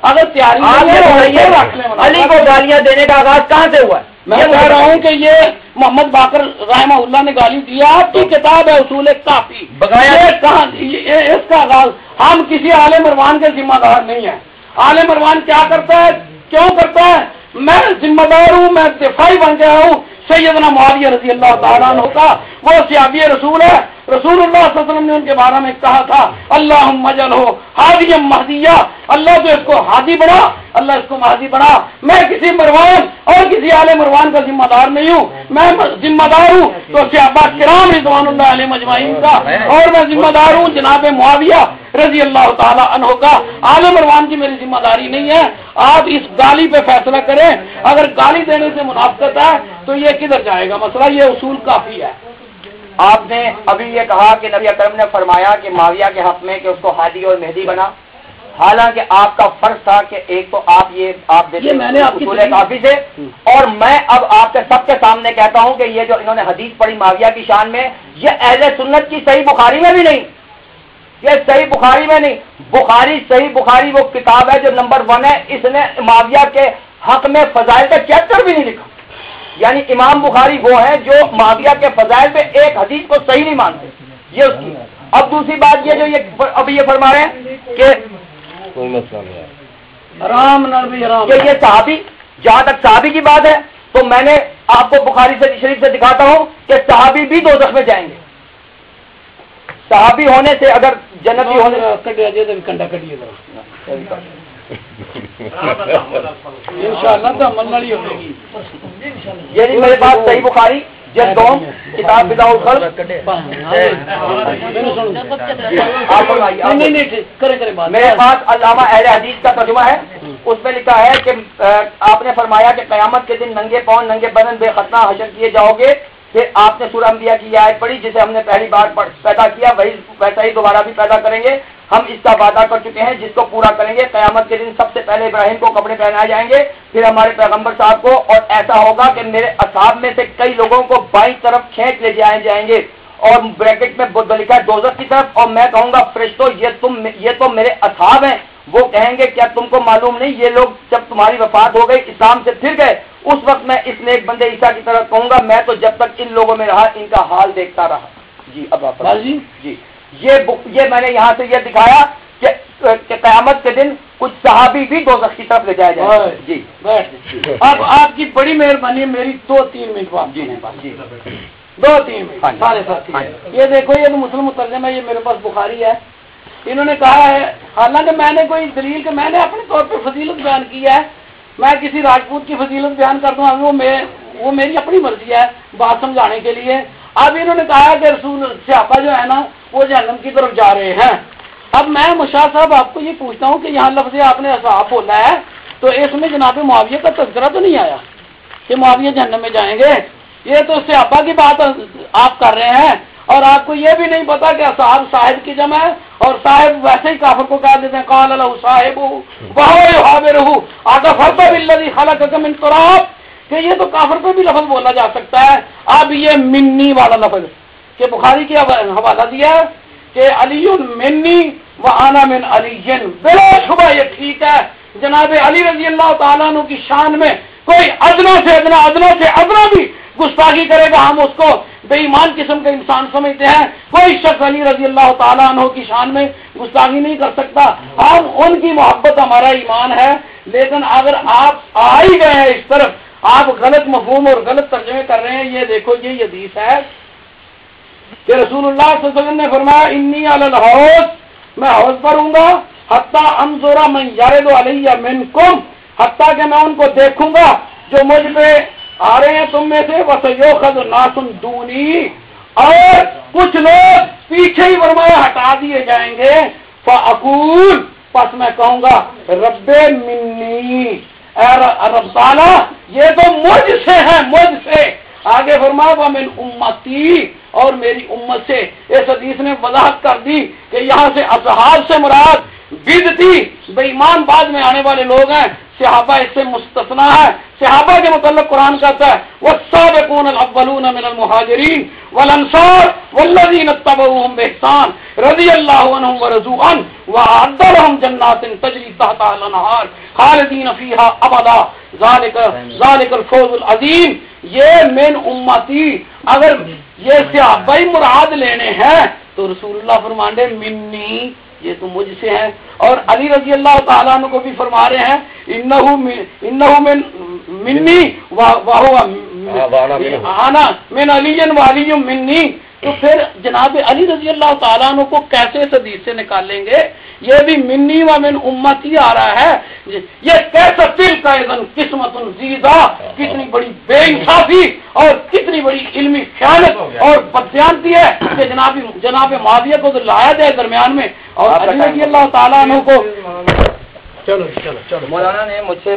اگر تیاری رکھ لیں۔ علی کو گالیاں دینے کا آغاز کہاں سے ہوا ہے؟ میں کہہ رہا ہوں کہ یہ محمد باقر رحمہ اللہ نے گالی دیا، آپ کی کتاب ہے اصول کافی، اس کا آغاز، ہم کسی آل مروان کے ذمہ دار نہیں ہیں۔ آل مروان کیا کرتا ہے، کیوں کرتا ہے، میں ذمہ دار ہوں، میں دفاعی بن گیا ہوں سیدنا معاویہ رضی اللہ تعالیٰ عنہ کا، وہ صحابی رسول ہے، رسول اللہ صلی اللہ علیہ وسلم نے ان کے بارے میں کہا تھا اللہم اجعلہ ہادیا مہدیا، اللہ تو اس کو ہادی بنا، اللہ اس کو مہدی بنا۔ میں کسی مروان اور کسی آل مروان کا ذمہ دار نہیں ہوں، میں ذمہ دار ہوں تو صحابہ کرام رضوان اللہ علیہ مجمعین کا، اور میں ذمہ دار ہوں جناب معاویہ رضی اللہ تعالیٰ عنہ کا، آل مروان کی میری ذمہ داری نہیں ہے۔ آپ اس گالی پہ فیصلہ کریں، اگر گالی دینے سے منافقت ہے تو یہ کدھر جائے گا مسئلہ، یہ اصول کافی ہے۔ آپ نے ابھی یہ کہا کہ نبی اکرم نے فرمایا کہ معاویہ کے حق میں کہ اس کو ہادی اور مہدی بنا، حالانکہ آپ کا فرض تھا کہ ایک تو آپ دیکھیں میں نے اصول کافی سے، اور میں اب آپ کے سب کے سامنے کہتا ہوں کہ یہ جو انہوں نے حدیث پڑھی معاویہ کی شان میں، یہ اہل سنت کی صحیح بخاری میں بھی نہیں، یہ صحیح بخاری میں نہیں، صحیح بخاری وہ کتاب ہے جو نمبر 1 ہے، اس نے معاویہ کے حق میں فضائل کا چیپٹر بھی نہیں لکھا، یعنی امام بخاری وہ ہیں جو معاویہ کے فضائل پہ ایک حدیث کو صحیح نہیں مانتے، یہ اس کی۔ اب دوسری بات یہ جو ابھی یہ فرما رہے ہیں کہ کوئی مسئلہ نہیں ہے، حرام نہ بھی حرام کہ یہ صحابی، جہاں تک صحابی کی بات ہے تو میں نے آپ کو بخاری سے شریف سے دکھاتا ہوں کہ صحابی بھی دوزخ میں جائیں گے. صحابی ہونے سے اگر جنتی ہونے کنڈا کٹیے انشاءاللہ تو عمل والی ہوگی. یہ نہیں میرے پاس صحیح بخاری جلد 2 کتاب بداء الخلق. میرے پاس علامہ اہل حدیث کا ترجمہ ہے، اس میں لکھا ہے کہ آپ نے فرمایا کہ قیامت کے دن ننگے پاؤں ننگے بدن بے ختنہ حشر کیے جاؤ گے. پھر آپ نے سورہ انبیاء کی یہ آیت پڑھی جسے ہم نے پہلی بار پیدا کیا، وہی ویسا ہی دوبارہ بھی پیدا کریں گے. ہم اس کا وعدہ کر چکے ہیں جس کو پورا کریں گے. قیامت کے دن سب سے پہلے ابراہیم کو کپڑے پہنائے جائیں گے، پھر ہمارے پیغمبر صاحب کو، اور ایسا ہوگا کہ میرے اصحاب میں سے کئی لوگوں کو بائیں طرف کھینچ لے جائیں گے، اور بریکٹ میں لکھا ہے دوزخ کی طرف. اور میں کہوں گا فرشتوں یہ تو میرے اصحاب ہیں. وہ کہیں گے کیا تم کو معلوم نہیں یہ لوگ جب تمہاری وفات ہو گئی اسلام سے پھر گئے، اس وقت میں اس نیک بندے عیسیٰ کی طرف کہوں گا میں تو جب تک ان لوگوں میں رہا ان کا حال دیکھتا رہا. جی اب آپ جی یہ میں نے یہاں سے یہ دکھایا کہ قیامت کے دن کچھ صحابی بھی دوزخ کی طرف لے جائے جائیں. جی اب آپ کی بڑی مہربانی ہے، میری 2-3 منٹ بات. جی 2-3 منٹ سارے ساتھی. یہ دیکھو یہ تو مسلم مترجم ہے، یہ میرے پاس بخاری ہے. انہوں نے کہا ہے حالانکہ میں نے کوئی دلیل کہ میں نے اپنے طور پہ فضیلت بیان کی ہے، میں کسی راجپوت کی فضیلت بیان کر دوں وہ میری اپنی مرضی ہے بات سمجھانے کے لیے. اب انہوں نے کہا کہ رسول صحابہ جو ہے نا وہ جہنم کی طرف جا رہے ہیں. اب میں مشاہ صاحب آپ کو یہ پوچھتا ہوں کہ یہاں لفظ آپ نے اصحاب بولا ہے تو اس میں جناب معاویہ کا تذکرہ تو نہیں آیا کہ معاویہ جہنم میں جائیں گے. یہ تو صحابہ کی بات آپ کر رہے ہیں، اور آپ کو یہ بھی نہیں پتا کہ اصحاب صاحب کی جمع ہے، اور صاحب ویسے ہی کافر کو کہہ دیتے ہیں قال له صاحبہ وهو يحاوره اكفرت بالذي خلقك من تراب، کہ یہ تو کافر کو بھی لفظ بولا جا سکتا ہے. اب یہ منی والا لفظ کہ بخاری کی حوالہ دیا کہ علی منی وانا من علی، بلا شبہ یہ ٹھیک ہے. جناب علی رضی اللہ تعالیٰ عنہ کی شان میں کوئی ادنا سے ادنا بھی گستاخی کرے گا ہم اس کو بے ایمان قسم کا انسان سمجھتے ہیں. کوئی شخص علی رضی اللہ تعالیٰ عنہ کی شان میں گستاخی نہیں کر سکتا. ہم ان کی محبت ہمارا ایمان ہے، لیکن اگر آپ آ ہی گئے ہیں اس طرف، آپ غلط مفہوم اور غلط ترجمے کر رہے ہیں. یہ دیکھو یہ حدیث ہے کہ رسول اللہ صلی اللہ علیہ وسلم نے فرمایا انی علی الحوض، میں حوض پر ہوں گا، حتی انظر من یرد علی منکم، حتیٰ کہ میں ان کو دیکھوں گا جو مجھ پہ آ رہے ہیں تم میں سے، وسیؤخذ ناس دونی، اور کچھ لوگ پیچھے ہی فرمایا ہٹا دیے جائیں گے. فاقول، پس میں کہوں گا رب منی، اے رب تعالی یہ تو مجھ سے ہے، مجھ سے. آگے فرمایا ومن امتی، اور میری امت سے. اس حدیث نے وضاحت کر دی کہ یہاں سے اصحاب سے مراد بدعتی بے ایمان بعد میں آنے والے لوگ ہیں. صحابہ اس سے مستثنا ہے. صحابہ کے متعلق قرآن کہتا ہے والسابقون الاولون من المہاجرین والانصار والذین اتبعوهم بإحسان رضی اللہ عنہم ورضوا عنہ وأعد لهم جنات تجری تحتها الانہار خالدین فیہا ابدا ذالک الفوز العظیم. یہ من امتی، اگر یہ صحابہ ہی مراد لینے ہیں تو رسول اللہ فرمانے منی، یہ تو مجھ سے ہے. اور علی رضی اللہ تعالیٰ عنہ کو بھی فرما رہے ہیں انہو منی وہو انا من علی وعلی منی. تو پھر جناب علی رضی اللہ تعالیٰ عنہ کو کیسے اس حدیث سے نکالیں گے؟ یہ بھی منی و من امتی آ رہا ہے. یہ کیسا دل کا اذن قسمت زیدہ، کتنی بڑی بے انصافی اور کتنی بڑی علمی خیانت اور بددیانتی ہے کہ جناب معاویہ کو تو لایا جائے درمیان میں، اور علی رضی اللہ تعالیٰ عنہ کو. چلو مولانا نے مجھ سے